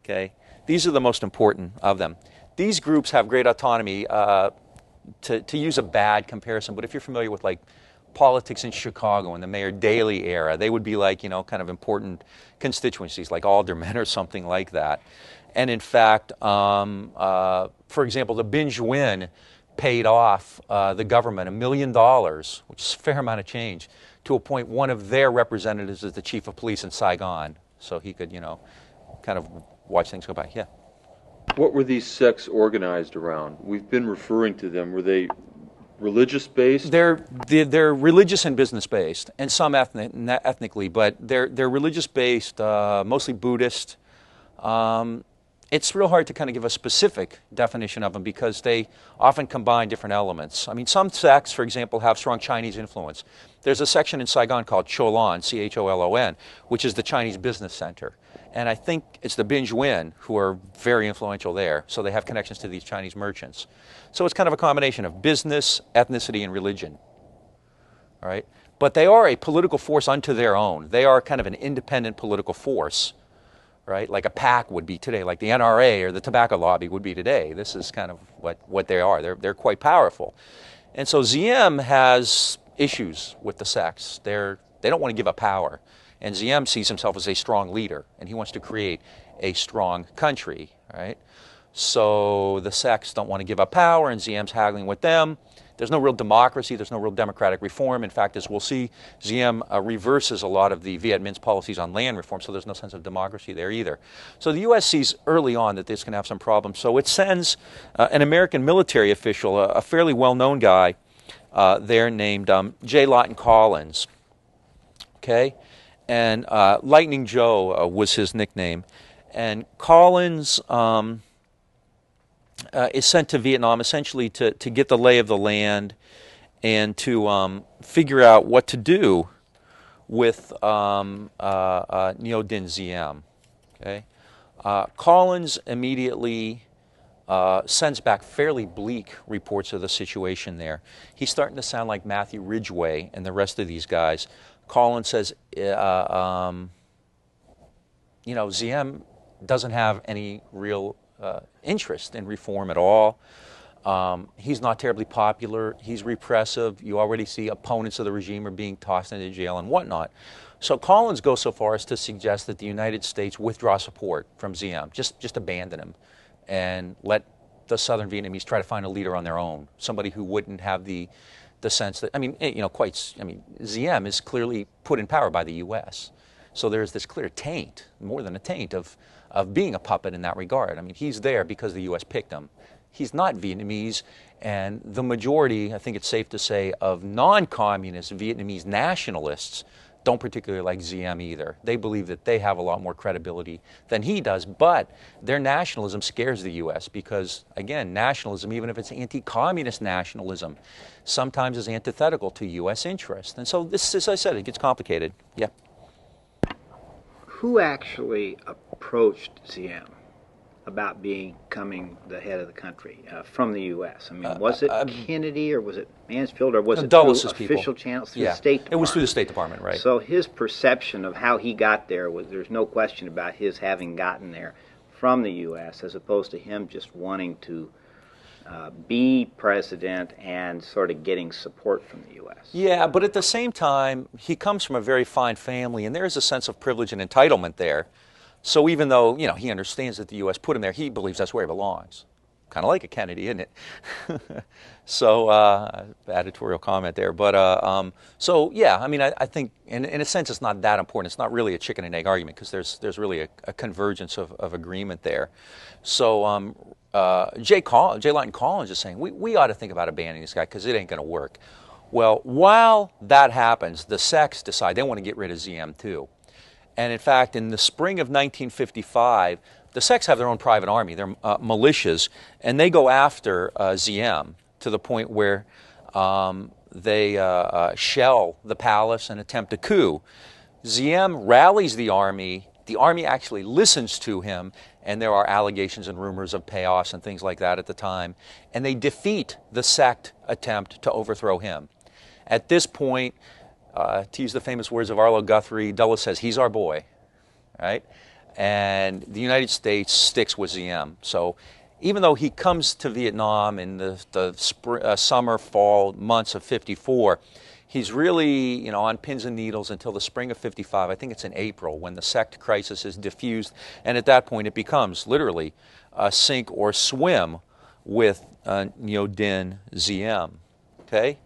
Okay? These are the most important of them. These groups have great autonomy, to use a bad comparison, but if you're familiar with, like, politics in Chicago in the Mayor Daley era, they would be like, kind of important constituencies, like aldermen or something like that. And in fact, for example, the Binge Win paid off the government $1 million, which is a fair amount of change, to appoint one of their representatives as the chief of police in Saigon, so he could, kind of watch things go by. Yeah. What were these sects organized around? We've been referring to them. Were they religious-based? They're religious and business-based, and some ethnically, but they're religious-based, mostly Buddhist. it's real hard to kind of give a specific definition of them because they often combine different elements. I mean, some sects, for example, have strong Chinese influence. There's a section in Saigon called Cholon, C-H-O-L-O-N, which is the Chinese business center. And I think it's the Binjuin who are very influential there, so they have connections to these Chinese merchants. So it's kind of a combination of business, ethnicity, and religion. All right? But they are a political force unto their own. They are kind of an independent political force, right? Like a PAC would be today, like the NRA or the tobacco lobby would be today. This is kind of what they are. They're quite powerful. And so Ziem has issues with the sects. They don't want to give up power. And Ziem sees himself as a strong leader, and he wants to create a strong country, right? So the sects don't want to give up power, and Ziem's haggling with them. There's no real democracy. There's no real democratic reform. In fact, as we'll see, Ziem reverses a lot of the Viet Minh's policies on land reform, so there's no sense of democracy there either. So the U.S. sees early on that this can have some problems. So it sends an American military official, a fairly well-known guy there named J. Lawton Collins. Okay? And Lightning Joe was his nickname. And Collins is sent to Vietnam essentially to get the lay of the land and to figure out what to do with Ngo Dinh Diem. Okay? Collins immediately sends back fairly bleak reports of the situation there. He's starting to sound like Matthew Ridgeway and the rest of these guys. Collins says, Ziem doesn't have any real interest in reform at all. He's not terribly popular. He's repressive. You already see opponents of the regime are being tossed into jail and whatnot. So Collins goes so far as to suggest that the United States withdraw support from Ziem, just abandon him, and let the Southern Vietnamese try to find a leader on their own, somebody who wouldn't have the sense that, Ziem is clearly put in power by the U.S. So there's this clear taint, more than a taint, of being a puppet in that regard. I mean, he's there because the U.S. picked him. He's not Vietnamese, and the majority, I think it's safe to say, of non-communist Vietnamese nationalists don't particularly like Ziem either. They believe that they have a lot more credibility than he does, but their nationalism scares the U.S. because, again, nationalism, even if it's anti-communist nationalism, sometimes is antithetical to U.S. interest. And so this, as I said, it gets complicated. Yeah. Who actually approached Ziem about becoming the head of the country from the U.S.? I mean, was it Kennedy or was it Mansfield or was it through official channels through the State Department? It was through the State Department, right. So his perception of how he got there was, there's no question about his having gotten there from the U.S. as opposed to him just wanting to be president and sort of getting support from the U.S. Yeah, but at the same time, he comes from a very fine family, and there is a sense of privilege and entitlement there. So even though, he understands that the U.S. put him there, he believes that's where he belongs. Kind of like a Kennedy, isn't it? So, editorial comment there. But, I think in a sense it's not that important. It's not really a chicken and egg argument because there's really a convergence of agreement there. So J. Lawton Collins is saying, we ought to think about abandoning this guy because it ain't going to work. Well, while that happens, the sects decide they want to get rid of Ziem too. And in fact, in the spring of 1955, the sects have their own private army, they're militias, and they go after Ziem to the point where they shell the palace and attempt a coup. Ziem rallies the army actually listens to him, and there are allegations and rumors of payoffs and things like that at the time, and they defeat the sect attempt to overthrow him. At this point, to use the famous words of Arlo Guthrie, Dulles says, he's our boy, right? And the United States sticks with Ziem. So even though he comes to Vietnam in the summer, fall months of 54, he's really, on pins and needles until the spring of 55. I think it's in April when the sect crisis is diffused. And at that point, it becomes literally sink or swim with Ngo Dinh Diem, okay?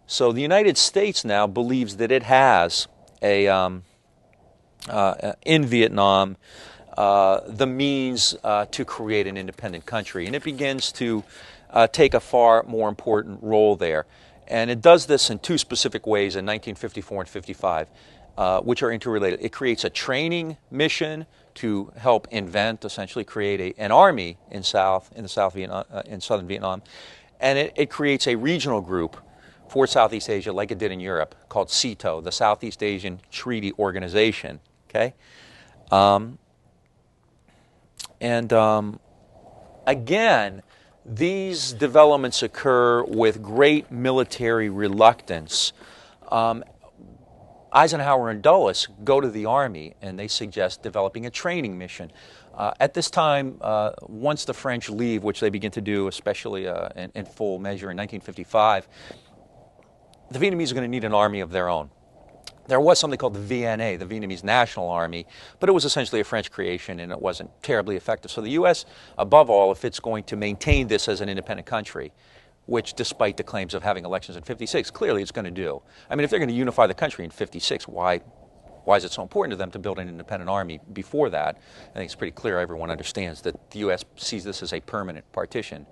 So the United States now believes that it has in Vietnam the means to create an independent country, and it begins to take a far more important role there. And it does this in two specific ways in 1954 and 55. which are interrelated. It creates a training mission to help invent, essentially create an army in southern Vietnam, and it creates a regional group for Southeast Asia, like it did in Europe, called SEATO, the Southeast Asian Treaty Organization. Okay, again, these developments occur with great military reluctance. Eisenhower and Dulles go to the Army and they suggest developing a training mission. At this time, once the French leave, which they begin to do, especially in full measure in 1955, the Vietnamese are going to need an army of their own. There was something called the VNA, the Vietnamese National Army, but it was essentially a French creation and it wasn't terribly effective. So the U.S., above all, if it's going to maintain this as an independent country, which despite the claims of having elections in 56, clearly it's going to do. I mean, if they're going to unify the country in 56, why is it so important to them to build an independent army before that? I think it's pretty clear everyone understands that the U.S. sees this as a permanent partition,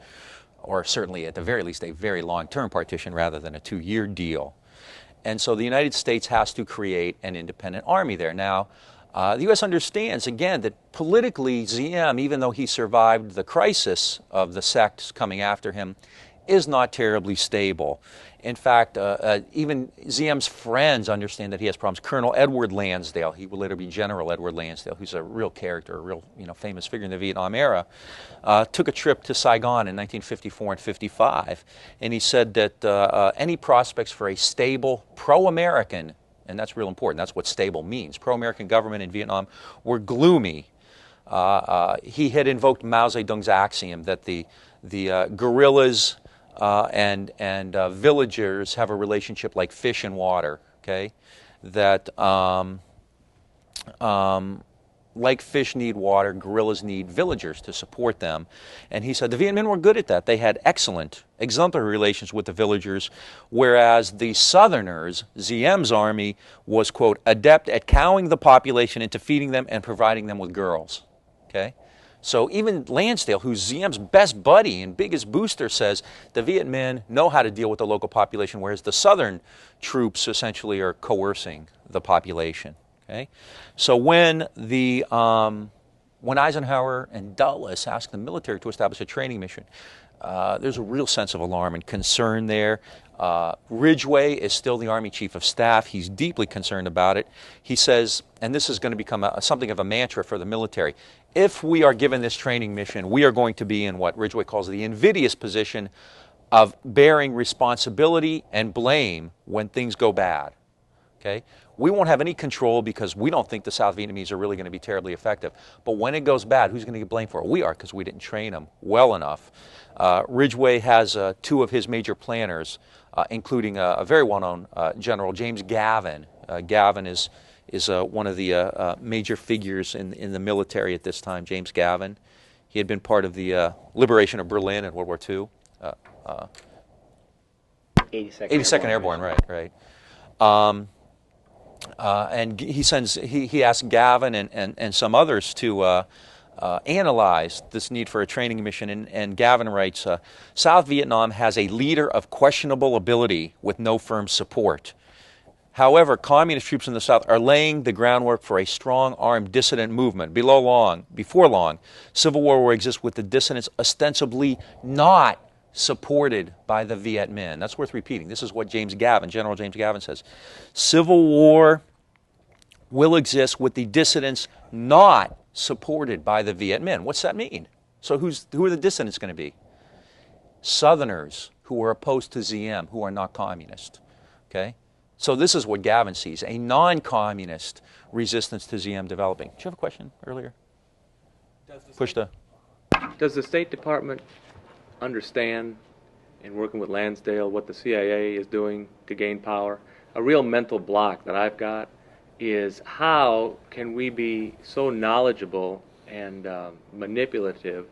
or certainly at the very least a very long-term partition rather than a 2-year deal. And so the United States has to create an independent army there. Now, the U.S. understands, again, that politically Diem, even though he survived the crisis of the sects coming after him, is not terribly stable. In fact, even Diem's friends understand that he has problems. Colonel Edward Lansdale, he will later be General Edward Lansdale, who's a real character, a real famous figure in the Vietnam era, took a trip to Saigon in 1954 and 55, and he said that any prospects for a stable, pro-American, and that's real important, that's what stable means, pro-American government in Vietnam, were gloomy. He had invoked Mao Zedong's axiom that the guerrillas and villagers have a relationship like fish and water, okay? That like fish need water, guerrillas need villagers to support them. And he said the Viet Minh were good at that. They had exemplary relations with the villagers, whereas the Southerners, Diem's army, was, quote, adept at cowing the population into feeding them and providing them with girls, okay? So even Lansdale, who's Diem's best buddy and biggest booster, says the Viet Minh know how to deal with the local population, whereas the Southern troops essentially are coercing the population. Okay, so when Eisenhower and Dulles asked the military to establish a training mission, there's a real sense of alarm and concern there. Ridgeway is still the Army Chief of Staff. He's deeply concerned about it. He says, and this is going to become something of a mantra for the military, if we are given this training mission, we are going to be in what Ridgeway calls the invidious position of bearing responsibility and blame when things go bad. Okay? We won't have any control because we don't think the South Vietnamese are really going to be terribly effective. But when it goes bad, who's going to get blamed for it? We are, because we didn't train them well enough. Ridgeway has 2 of his major planners, including a very well-known General James Gavin. Gavin is one of the major figures in the military at this time, James Gavin. He had been part of the liberation of Berlin in World War II. 82nd Airborne, right. And he asked Gavin and some others to analyze this need for a training mission, and Gavin writes, South Vietnam has a leader of questionable ability with no firm support. However, communist troops in the South are laying the groundwork for a strong armed dissident movement. Before long, civil war will exist with the dissidents ostensibly not supported by the Viet Minh. That's worth repeating. This is what General James Gavin says. Civil war will exist with the dissidents not supported by the Viet Minh. What's that mean? So who are the dissidents going to be? Southerners who are opposed to Diem, who are not communist. Okay? So this is what Gavin sees, a non-communist resistance to Diem developing. Did you have a question earlier? Does the State Department understand, in working with Lansdale, what the CIA is doing to gain power? A real mental block that I've got is how can we be so knowledgeable and manipulative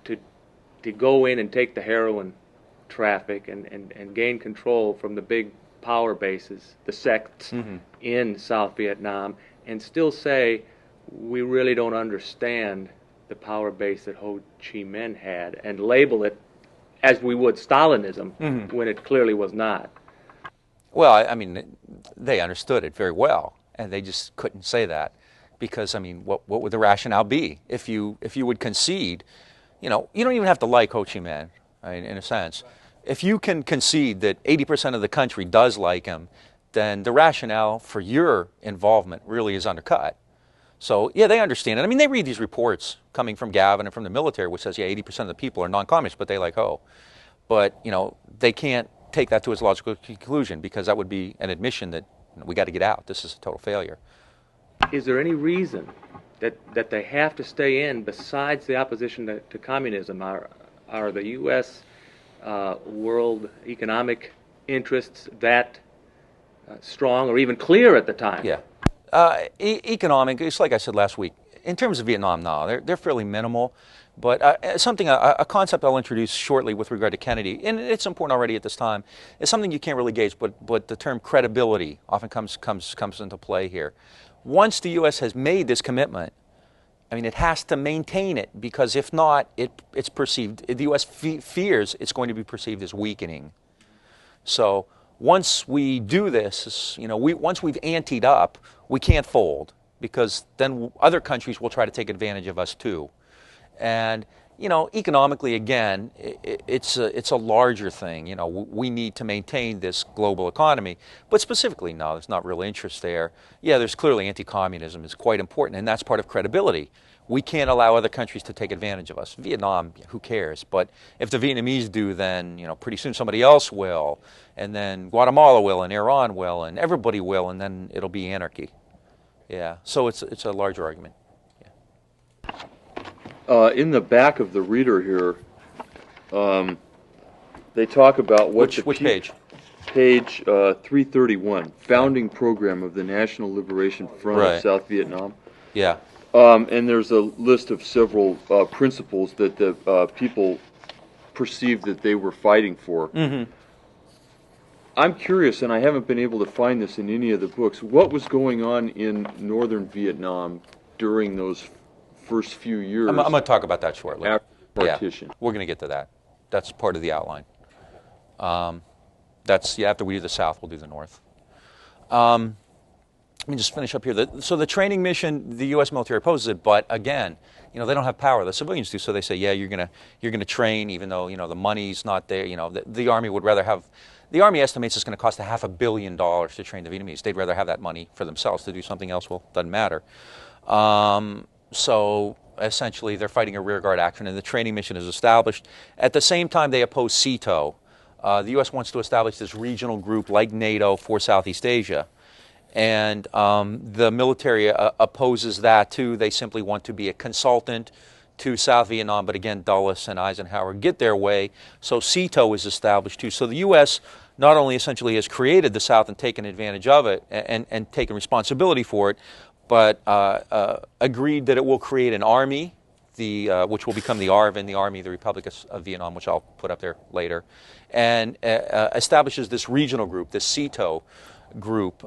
to go in and take the heroin traffic and gain control from the big power bases, the sects in South Vietnam, and still say we really don't understand the power base that Ho Chi Minh had, and label it as we would Stalinism when it clearly was not. Well, I mean, they understood it very well. and they just couldn't say that because, I mean, what would the rationale be if you would concede? You know, you don't even have to like Ho Chi Minh, right, in a sense. If you can concede that 80% of the country does like him, then the rationale for your involvement really is undercut. So, yeah, they understand it. I mean, they read these reports coming from Gavin and from the military, which says, yeah, 80% of the people are non-communists, but they like Ho. But, you know, they can't take that to its logical conclusion because that would be an admission that, you know, we got to get out. This is a total failure. Is there any reason that they have to stay in besides the opposition to communism? Are the U.S. World economic interests that strong or even clear at the time? Yeah. Economic, it's like I said last week, in terms of Vietnam, no, they're fairly minimal. But a concept I'll introduce shortly with regard to Kennedy, and it's important already at this time, is something you can't really gauge, but the term credibility often comes into play here. Once the U.S. has made this commitment, I mean, it has to maintain it, because if not, it's perceived, the U.S. fears it's going to be perceived as weakening. So once we do this, you know, once we've anteed up, we can't fold, because then other countries will try to take advantage of us too. And, you know, economically, again, it's a larger thing. You know, we need to maintain this global economy. But specifically, no, there's not real interest there. Yeah, there's clearly anti-communism is quite important, and that's part of credibility. We can't allow other countries to take advantage of us. Vietnam, who cares? But if the Vietnamese do, then, you know, pretty soon somebody else will, and then Guatemala will, and Iran will, and everybody will, and then it'll be anarchy. Yeah, so it's a larger argument. In the back of the reader here, they talk about what which page? Page 331, founding program of the National Liberation Front of South Vietnam. Yeah. And there's a list of several principles that the people perceived that they were fighting for. Mm-hmm. I'm curious, and I haven't been able to find this in any of the books, what was going on in northern Vietnam during those first few years? I'm going to talk about that shortly. After partition. Yeah, we're going to get to that. That's part of the outline. After we do the South, we'll do the North. Let me just finish up here. So the training mission, the U.S. military opposes it, but again, you know, they don't have power. The civilians do. So they say, yeah, you're gonna train, even though, you know, the money's not there. You know, the Army would rather have. The Army estimates it's going to cost $500 million to train the Vietnamese. They'd rather have that money for themselves to do something else. Well, doesn't matter. So essentially, they're fighting a rearguard action, and the training mission is established. At the same time, they oppose SEATO. The U.S. wants to establish this regional group like NATO for Southeast Asia. And the military opposes that too. They simply want to be a consultant to South Vietnam, but again, Dulles and Eisenhower get their way. So SEATO is established too. So the U.S. not only essentially has created the South and taken advantage of it and taken responsibility for it, but agreed that it will create an army, which will become the ARVN, the Army of the Republic of Vietnam, which I'll put up there later, and establishes this regional group, this SEATO group,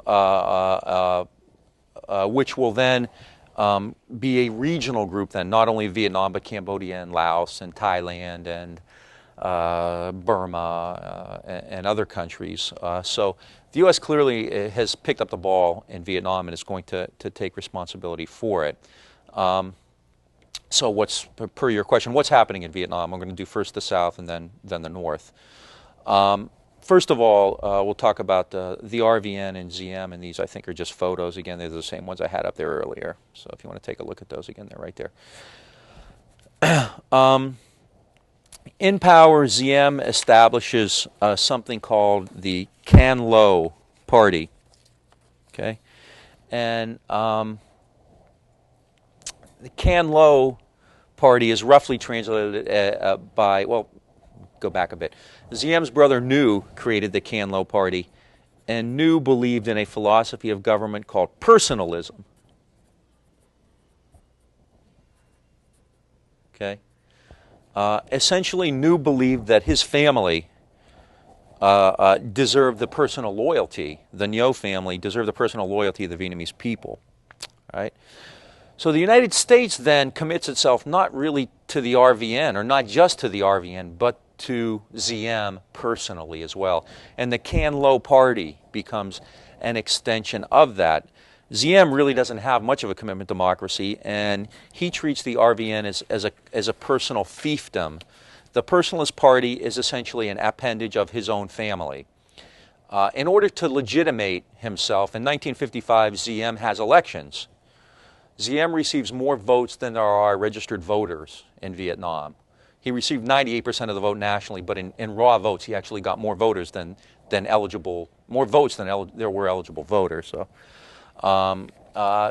which will then be a regional group then, not only Vietnam, but Cambodia and Laos and Thailand and Burma and other countries. So the U.S. clearly has picked up the ball in Vietnam and is going to take responsibility for it. So what's, per your question, what's happening in Vietnam? I'm going to do first the South and then the North. First of all, we'll talk about the RVN and ZM, and these I think are just photos. Again, they're the same ones I had up there earlier. So if you want to take a look at those again, they're right there. In power, ZM establishes something called the Can Lo Party. Okay, and the Can Lo Party is roughly translated by, well, go back a bit. ZM's brother Nu created the Can Lo Party, and Nu believed in a philosophy of government called personalism. Okay. Essentially, Nu believed that his family deserved the personal loyalty. The Ngo family deserved the personal loyalty of the Vietnamese people. Right. So the United States then commits itself not really to the RVN, or not just to the RVN, but to ZM personally as well. And the Can Lo Party becomes an extension of that. Diem really doesn't have much of a commitment to democracy, and he treats the RVN as a personal fiefdom. The Personalist Party is essentially an appendage of his own family. In order to legitimate himself, in 1955, Diem has elections. Diem receives more votes than there are registered voters in Vietnam. He received 98% of the vote nationally, but in raw votes, he actually got more voters than eligible, more votes than there were eligible voters. So,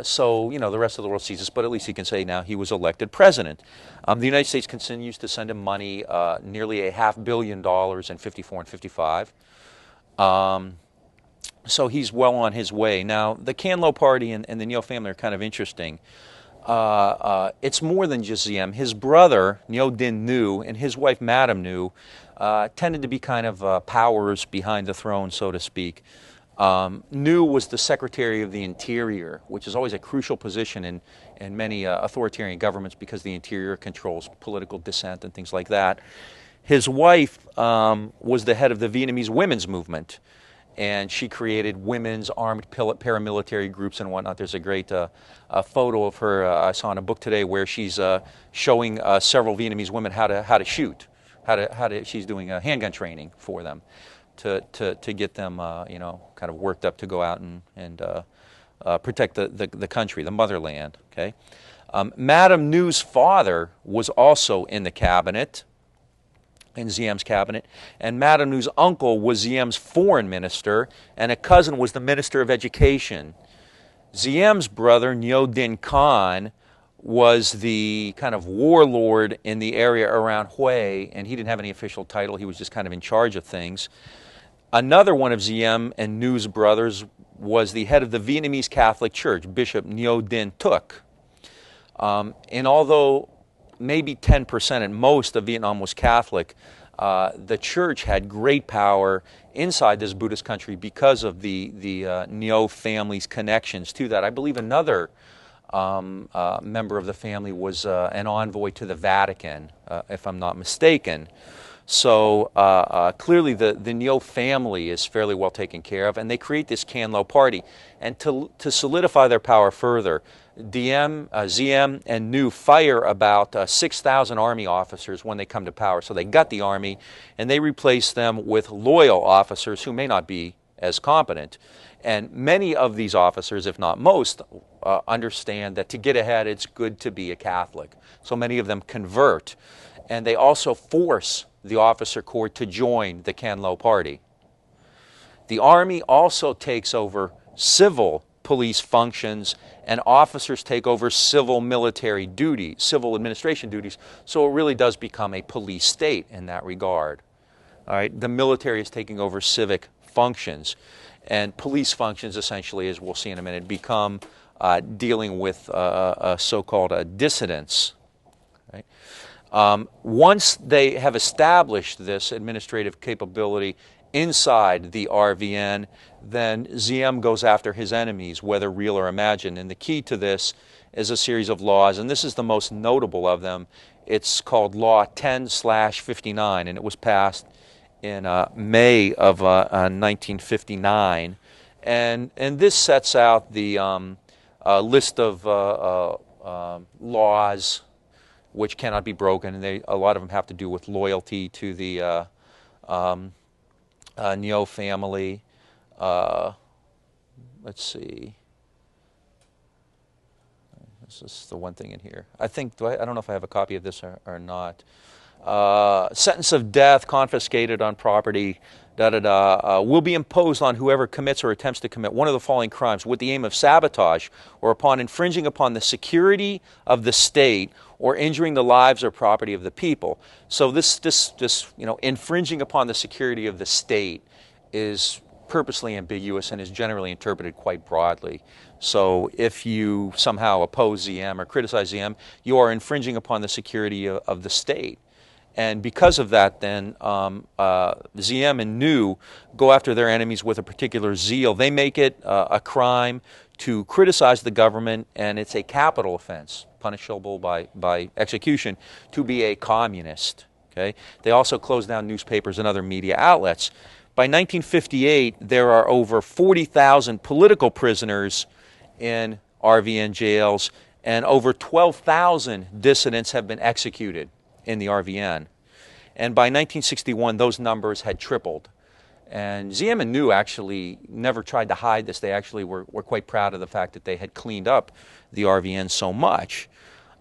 so, you know, the rest of the world sees this, but at least he can say now he was elected president. The United States continues to send him money, nearly $500 million in 54 and 55. So he's well on his way. Now, the Can Lo Party and the Ngo family are kind of interesting. It's more than just Diem. His brother, Ngo Dinh Nhu, and his wife, Madam Nhu, tended to be kind of powers behind the throne, so to speak. Nhu was the Secretary of the Interior, which is always a crucial position in many authoritarian governments because the Interior controls political dissent and things like that. His wife was the head of the Vietnamese women's movement, and she created women's armed paramilitary groups and whatnot. There's a great photo of her I saw in a book today where she's showing several Vietnamese women how to shoot, she's doing handgun training for them to get them you know, kind of worked up to go out and protect the country, the motherland. Okay, Madam Nhu's father was also in the cabinet, in Diem's cabinet, and Madam Nhu's uncle was Diem's foreign minister, and a cousin was the minister of education. Diem's brother, Ngo Dinh Khan, was the kind of warlord in the area around Hue, and he didn't have any official title. He was just kind of in charge of things. Another one of Diem and Nhu's brothers was the head of the Vietnamese Catholic Church, Bishop Ngo Dinh Thuc. And although maybe 10% at most of Vietnam was Catholic, the church had great power inside this Buddhist country because of the Ngo family's connections to that. I believe another member of the family was an envoy to the Vatican, if I'm not mistaken. So clearly the Ngo family is fairly well taken care of, and they create this Can Lo Party. And to solidify their power further, Diem and Nhu fire about 6,000 army officers when they come to power. So they gut the army, and they replace them with loyal officers who may not be as competent. And many of these officers, if not most, understand that to get ahead, it's good to be a Catholic. So many of them convert, and they also force the officer corps to join the Can Lo Party. The army also takes over civil police functions, and officers take over civil military duties, civil administration duties, so it really does become a police state in that regard. All right, the military is taking over civic functions, and police functions essentially, as we'll see in a minute, become dealing with so-called dissidents. Right? Once they have established this administrative capability inside the RVN, then Diem goes after his enemies, whether real or imagined. And the key to this is a series of laws, and this is the most notable of them. It's called Law 10/59, and it was passed in May of 1959. And this sets out the list of laws which cannot be broken, and a lot of them have to do with loyalty to the Ngo family. Let's see. This is the one thing in here. I think, I don't know if I have a copy of this or not. Sentence of death confiscated on property, will be imposed on whoever commits or attempts to commit one of the following crimes with the aim of sabotage or upon infringing upon the security of the state or injuring the lives or property of the people. So this infringing upon the security of the state is purposely ambiguous and is generally interpreted quite broadly. So if you somehow oppose Diem or criticize Diem, you are infringing upon the security of the state. And because of that, then Diem and Nhu go after their enemies with a particular zeal. They make it a crime to criticize the government, and it's a capital offense, punishable by execution, to be a communist. Okay? They also close down newspapers and other media outlets. By 1958, there are over 40,000 political prisoners in RVN jails, and over 12,000 dissidents have been executed in the RVN. And by 1961, those numbers had tripled. And Ziem and New actually never tried to hide this. They actually were quite proud of the fact that they had cleaned up the RVN so much.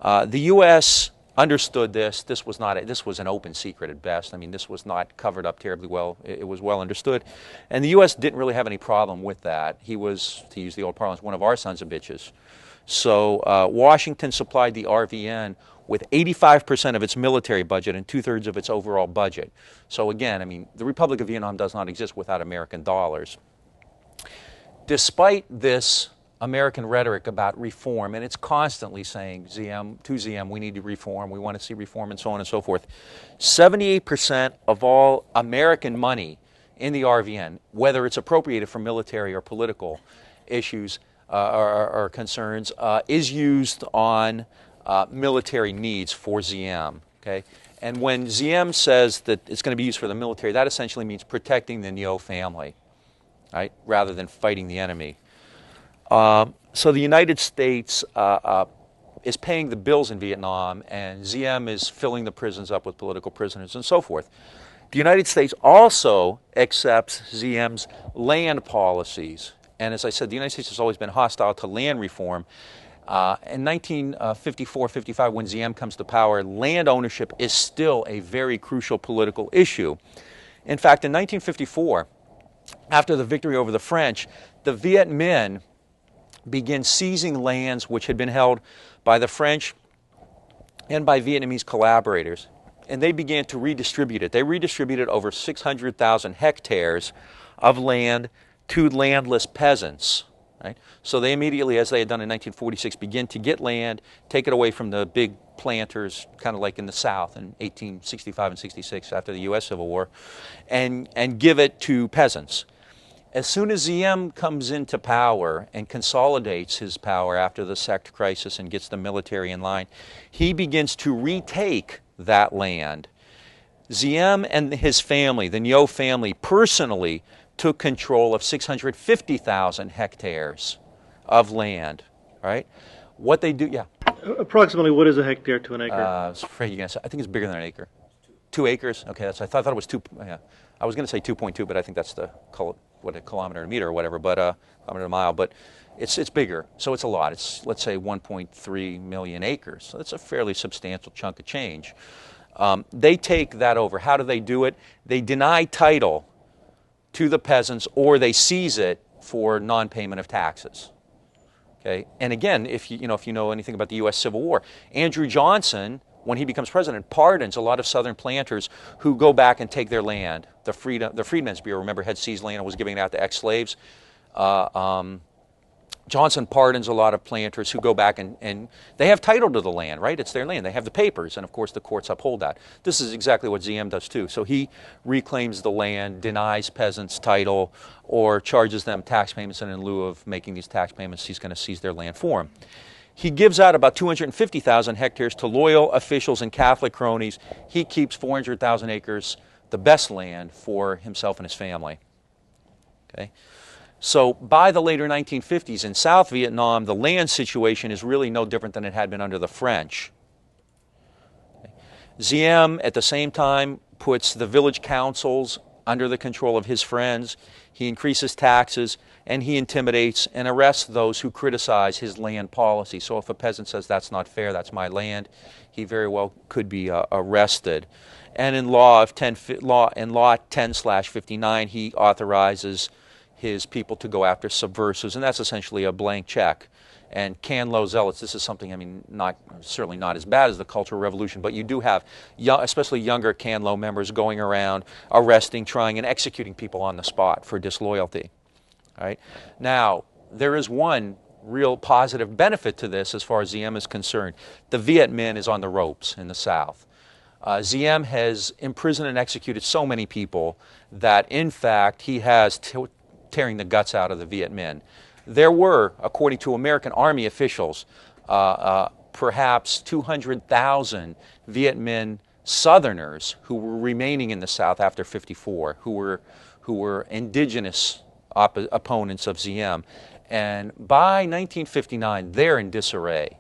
The U.S. understood this. This was an open secret at best. I mean, this was not covered up terribly well. It was well understood. And the U.S. didn't really have any problem with that. He was, to use the old parlance, one of our sons of bitches. So Washington supplied the RVN with 85% of its military budget and 2/3 of its overall budget. So again, I mean, the Republic of Vietnam does not exist without American dollars. Despite this American rhetoric about reform, and it's constantly saying, to Ziem, we need to reform, we want to see reform, and so on and so forth. 78% of all American money in the RVN, whether it's appropriated for military or political issues or concerns, is used on military needs for Ziem. Okay? And when Ziem says that it's going to be used for the military, that essentially means protecting the Ngo family, right, rather than fighting the enemy. So the United States is paying the bills in Vietnam, and Ziem is filling the prisons up with political prisoners and so forth. The United States also accepts Ziem's land policies. And as I said, the United States has always been hostile to land reform. In 1954-55, when Ziem comes to power, land ownership is still a very crucial political issue. In fact, in 1954, after the victory over the French, the Viet Minh begin seizing lands which had been held by the French and by Vietnamese collaborators, and they began to redistribute it. They redistributed over 600,000 hectares of land to landless peasants. Right? So they immediately, as they had done in 1946, begin to get land, take it away from the big planters, kind of like in the South in 1865 and 66 after the U.S. Civil War, and give it to peasants. As soon as Ziem comes into power and consolidates his power after the sect crisis and gets the military in line, he begins to retake that land. Ziem and his family, the Ngo family, personally took control of 650,000 hectares of land, right? What they do, yeah. Approximately, what is a hectare to an acre? I was afraid you're going to say, I think it's bigger than an acre. 2 acres? Okay, I thought it was 2, yeah. I was going to say 2.2, but I think that's a kilometer to meter or whatever, but kilometer to mile, but it's bigger, so it's a lot. It's, let's say, 1.3 million acres, so that's a fairly substantial chunk of change. They take that over. How do they do it? They deny title to the peasants, or they seize it for non-payment of taxes. Okay, and again, if you know anything about the U.S. Civil War, Andrew Johnson, when he becomes president, pardons a lot of Southern planters who go back and take their land. The Freedmen's Bureau, remember, had seized land and was giving it out to ex-slaves. Johnson pardons a lot of planters who go back and they have title to the land, right? It's their land. They have the papers, and of course the courts uphold that. This is exactly what Ziem does too. So he reclaims the land, denies peasants title, or charges them tax payments, and in lieu of making these tax payments, he's going to seize their land for them. He gives out about 250,000 hectares to loyal officials and Catholic cronies. He keeps 400,000 acres, the best land, for himself and his family. Okay? So by the later 1950s in South Vietnam, the land situation is really no different than it had been under the French. Ziem, at the same time, puts the village councils under the control of his friends. He increases taxes, and he intimidates and arrests those who criticize his land policy. So if a peasant says, that's not fair, that's my land, he very well could be arrested. And in Law 10/59, he authorizes his people to go after subversives, and that's essentially a blank check. And Can Lo zealots, this is something, I mean, certainly not as bad as the Cultural Revolution, but you do have, especially younger Can Lo members, going around arresting, trying, and executing people on the spot for disloyalty. All right? Now, there is one real positive benefit to this as far as Ziem is concerned. The Viet Minh is on the ropes in the South. Ziem has imprisoned and executed so many people that, in fact, he has tearing the guts out of the Viet Minh. There were, according to American Army officials, perhaps 200,000 Viet Minh Southerners who were remaining in the South after '54, who were indigenous opponents of Ziem. And by 1959, they're in disarray.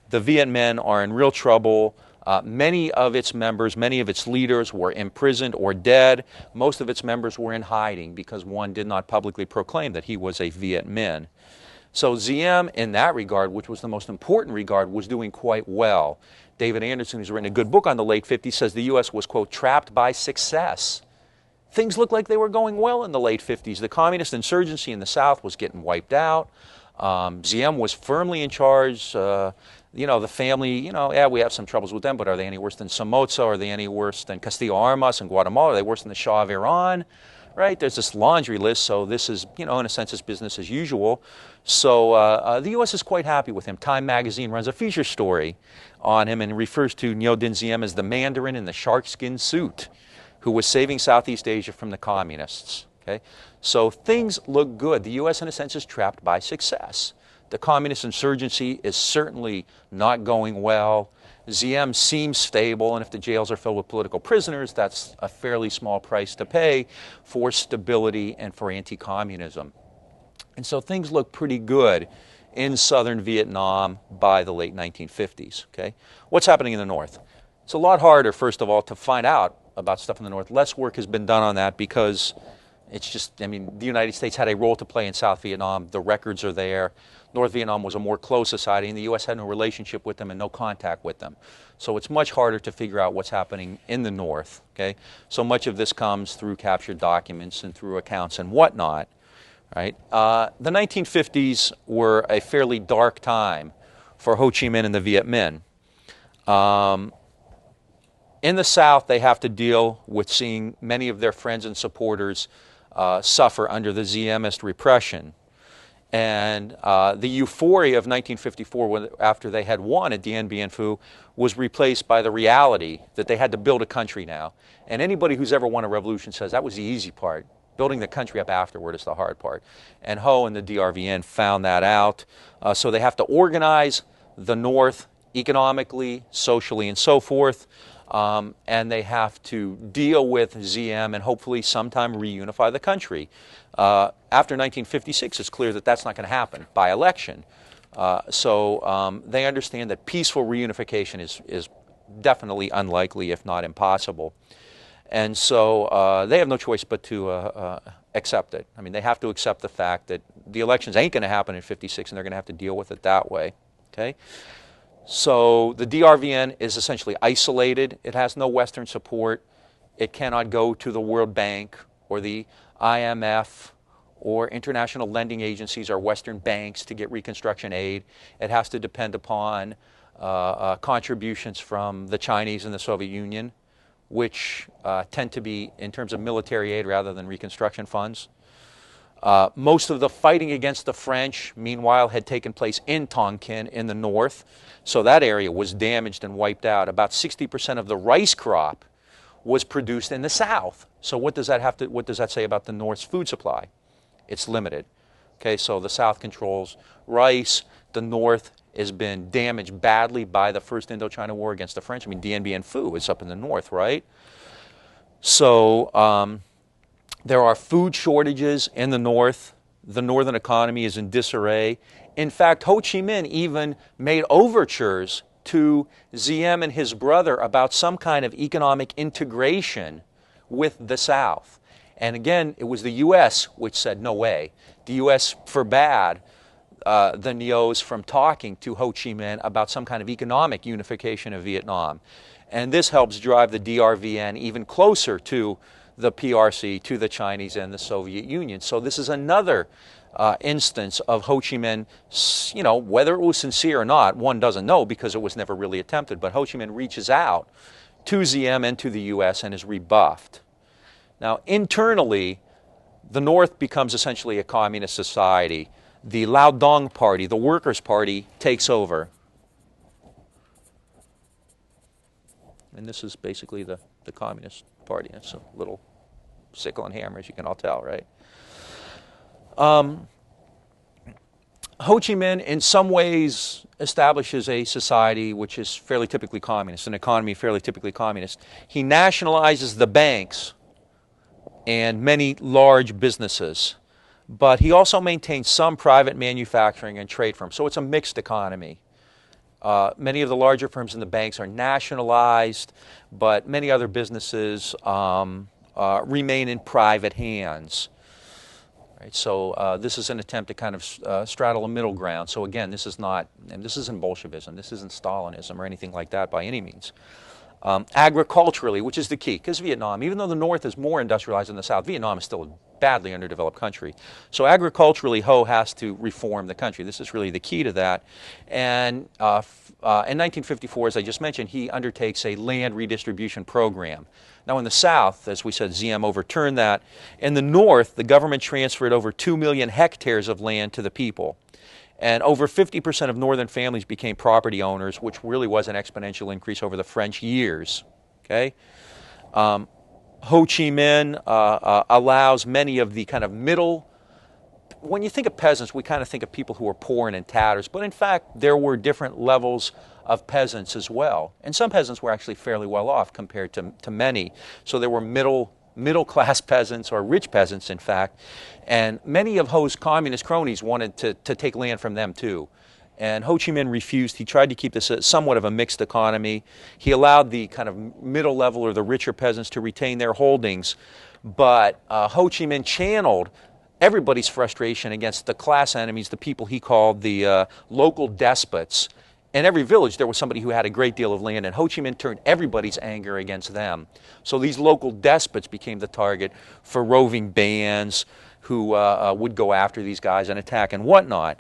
The Viet Minh are in real trouble. Many of its members, many of its leaders were imprisoned or dead. Most of its members were in hiding because one did not publicly proclaim that he was a Viet Minh. So Diem, in that regard, which was the most important regard, was doing quite well. David Anderson, who's written a good book on the late 50s, says the U.S. was, quote, trapped by success. Things looked like they were going well in the late 50s. The communist insurgency in the South was getting wiped out. Diem was firmly in charge. The family, yeah, we have some troubles with them, but are they any worse than Somoza? Are they any worse than Castillo Armas in Guatemala? Are they worse than the Shah of Iran? Right? There's this laundry list, so this is, in a sense, it's business as usual. So the U.S. is quite happy with him. Time magazine runs a feature story on him and refers to Ngo Dinh Diem as the Mandarin in the sharkskin suit who was saving Southeast Asia from the communists. Okay? So things look good. The U.S., in a sense, is trapped by success. The communist insurgency is certainly not going well. Diem seems stable, and if the jails are filled with political prisoners, that's a fairly small price to pay for stability and for anti-communism. And so things look pretty good in southern Vietnam by the late 1950s. Okay? What's happening in the north? It's a lot harder, first of all, to find out about stuff in the north. Less work has been done on that because it's just, the United States had a role to play in South Vietnam. The records are there. North Vietnam was a more closed society, and the U.S. had no relationship with them and no contact with them. So it's much harder to figure out what's happening in the north. Okay? So much of this comes through captured documents and through accounts and whatnot. Right? The 1950s were a fairly dark time for Ho Chi Minh and the Viet Minh. In the South, they have to deal with seeing many of their friends and supporters suffer under the Diemist repression. And the euphoria of 1954, after they had won at Dien Bien Phu, was replaced by the reality that they had to build a country now. And anybody who's ever won a revolution says that was the easy part. Building the country up afterward is the hard part. And Ho and the DRVN found that out. So they have to organize the North economically, socially, and so forth. And they have to deal with Diem and hopefully sometime reunify the country. After 1956, it's clear that that's not going to happen by election. So they understand that peaceful reunification is definitely unlikely, if not impossible. And so they have no choice but to accept it. They have to accept the fact that the elections ain't going to happen in 56, and they're going to have to deal with it that way. Okay? So the DRVN is essentially isolated. It has no Western support. It cannot go to the World Bank or the IMF or international lending agencies or Western banks to get reconstruction aid. It has to depend upon contributions from the Chinese and the Soviet Union, which tend to be in terms of military aid rather than reconstruction funds. Most of the fighting against the French, meanwhile, had taken place in Tonkin in the north, so that area was damaged and wiped out. About 60% of the rice crop was produced in the south. So what does that say about the north's food supply? It's limited. Okay, so the south controls rice. The north has been damaged badly by the First Indochina War against the French. Dien Bien Phu is up in the north, right? So there are food shortages in the north. The northern economy is in disarray. In fact, Ho Chi Minh even made overtures to Diem and his brother about some kind of economic integration with the South. And again, it was the U.S. which said no way. The U.S. forbade the Nios from talking to Ho Chi Minh about some kind of economic unification of Vietnam. And this helps drive the DRVN even closer to the PRC, to the Chinese and the Soviet Union. So this is another instance of Ho Chi Minh, whether it was sincere or not, one doesn't know because it was never really attempted, but Ho Chi Minh reaches out to Diem and to the U.S. and is rebuffed. Now, internally, the North becomes essentially a communist society. The Lao Dong Party, the Workers' Party, takes over. And this is basically the Communist Party. It's a little sickle and hammer, as you can all tell, right? Ho Chi Minh, in some ways, establishes a society which is fairly typically communist, an economy fairly typically communist. He nationalizes the banks and many large businesses. but he also maintained some private manufacturing and trade firms. So it's a mixed economy. Many of the larger firms and the banks are nationalized, but many other businesses remain in private hands. Right, so this is an attempt to kind of straddle a middle ground. So again, this isn't Bolshevism, this isn't Stalinism or anything like that by any means. Agriculturally, which is the key, because Vietnam, even though the North is more industrialized than the South, Vietnam is still a badly underdeveloped country. So agriculturally, Ho has to reform the country. This is really the key to that. And in 1954, as I just mentioned, he undertakes a land redistribution program. Now in the South, as we said, ZM overturned that. In the North, the government transferred over 2 million hectares of land to the people. And over 50% of northern families became property owners, which really was an exponential increase over the French years. Okay? Ho Chi Minh allows many of the kind of middle, when you think of peasants, we kind of think of people who are poor and in tatters, but in fact there were different levels of peasants as well. And some peasants were actually fairly well off compared to many. So there were middle-class peasants, or rich peasants in fact, and many of Ho's communist cronies wanted to take land from them too. And Ho Chi Minh refused. He tried to keep this somewhat of a mixed economy. He allowed the kind of middle level or the richer peasants to retain their holdings, but Ho Chi Minh channeled everybody's frustration against the class enemies, the people he called the local despots. In every village there was somebody who had a great deal of land, and Ho Chi Minh turned everybody's anger against them. So these local despots became the target for roving bands who would go after these guys and attack and whatnot.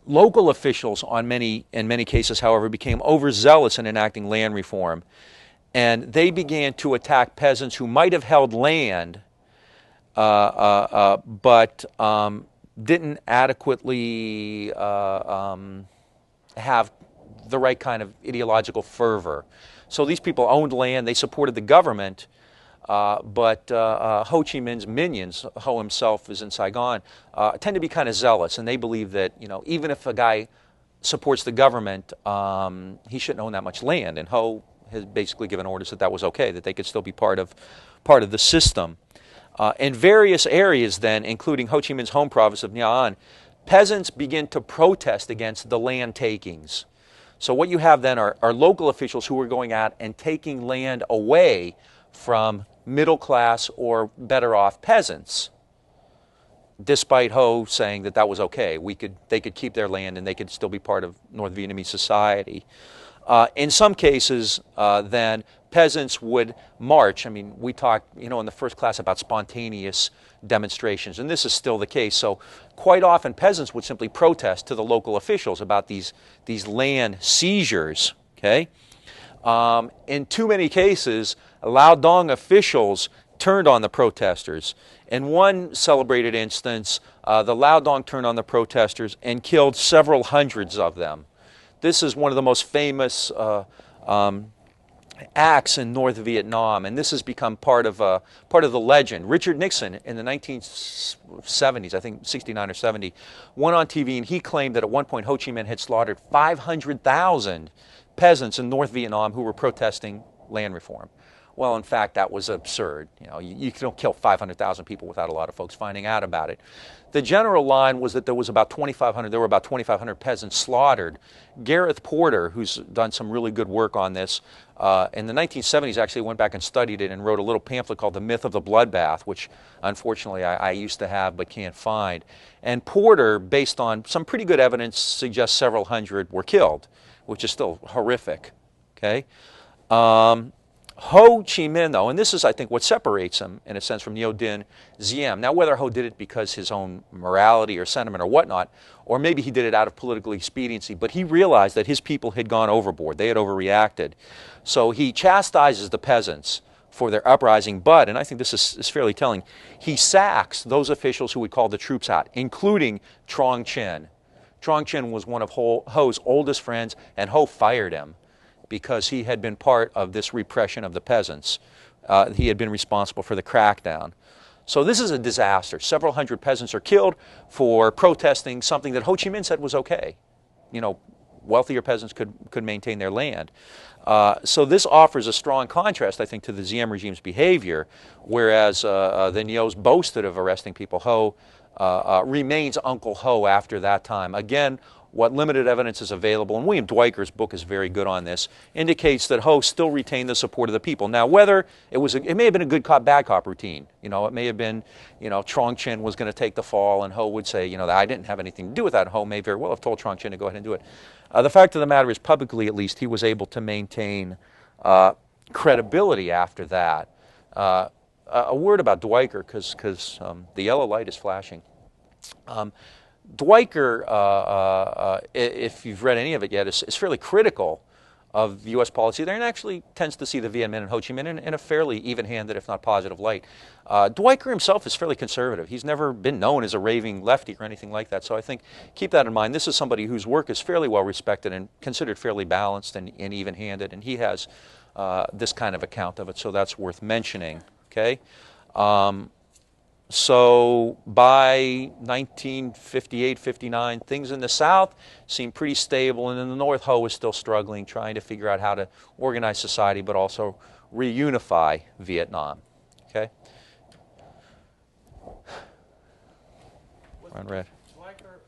Local officials in many cases, however, became overzealous in enacting land reform, and they began to attack peasants who might have held land but didn't adequately have the right kind of ideological fervor. So these people owned land, they supported the government, but Ho Chi Minh's minions, Ho himself is in Saigon, tend to be kind of zealous, and they believe that, you know, even if a guy supports the government, he shouldn't own that much land. And Ho has basically given orders that that was okay, that they could still be part of the system. In various areas then, including Ho Chi Minh's home province of Nha An, peasants begin to protest against the land takings. So what you have then are local officials who are going out and taking land away from middle class or better off peasants, despite Ho saying that that was okay. They could keep their land and they could still be part of North Vietnamese society. In some cases, then, peasants would march. I mean, we talked, in the first class about spontaneous demonstrations, and this is still the case. So quite often, peasants would simply protest to the local officials about these land seizures, okay? In too many cases, Lao Dong officials turned on the protesters. In one celebrated instance, the Lao Dong turned on the protesters and killed several hundreds of them. This is one of the most famous acts in North Vietnam, and this has become part of the legend. Richard Nixon in the 1970s, I think 69 or 70, went on TV and he claimed that at one point Ho Chi Minh had slaughtered 500,000 peasants in North Vietnam who were protesting land reform. Well, in fact, that was absurd. You don't kill 500,000 people without a lot of folks finding out about it. The general line was that there were about 2,500 peasants slaughtered. Gareth Porter, who's done some really good work on this, in the 1970s actually went back and studied it and wrote a little pamphlet called The Myth of the Bloodbath, which unfortunately I used to have but can't find. And Porter, based on some pretty good evidence, suggests several hundred were killed, which is still horrific. Okay? Ho Chi Minh, though, and this is, I think, what separates him, in a sense, from Ngo Dinh Diem. Now, whether Ho did it because his own morality or sentiment or whatnot, or maybe he did it out of political expediency, but he realized that his people had gone overboard. They had overreacted. So he chastises the peasants for their uprising, but, and I think this is fairly telling, he sacks those officials who would call the troops out, including Trong Chen. Trong Chen was one of Ho's oldest friends, and Ho fired him because he had been part of this repression of the peasants. He had been responsible for the crackdown. So this is a disaster. Several hundred peasants are killed for protesting something that Ho Chi Minh said was okay. wealthier peasants could maintain their land. So this offers a strong contrast, I think, to the Diem regime's behavior, whereas the Nios boasted of arresting people. Ho remains Uncle Ho after that time. Again, what limited evidence is available, and William Dwiker's book is very good on this, indicates that Ho still retained the support of the people. Now, whether it may have been a good cop, bad cop routine. You know, it may have been, you know, Trong Chin was going to take the fall, and Ho would say, you know, I didn't have anything to do with that. Ho may very well have told Trong Chin to go ahead and do it. The fact of the matter is, publicly at least, he was able to maintain credibility after that. A word about Dwiker, because the yellow light is flashing. Dwiker, if you've read any of it yet, is fairly critical of the U.S. policy there, and actually tends to see the Viet Minh and Ho Chi Minh in a fairly even-handed, if not positive, light. Dwiker himself is fairly conservative. He's never been known as a raving lefty or anything like that, so I think keep that in mind. This is somebody whose work is fairly well respected and considered fairly balanced and even-handed, and he has this kind of account of it, so that's worth mentioning. Okay. So by 1958-59, things in the South seemed pretty stable, and in the North, Ho was still struggling, trying to figure out how to organize society, but also reunify Vietnam. Okay. On red. Dwiker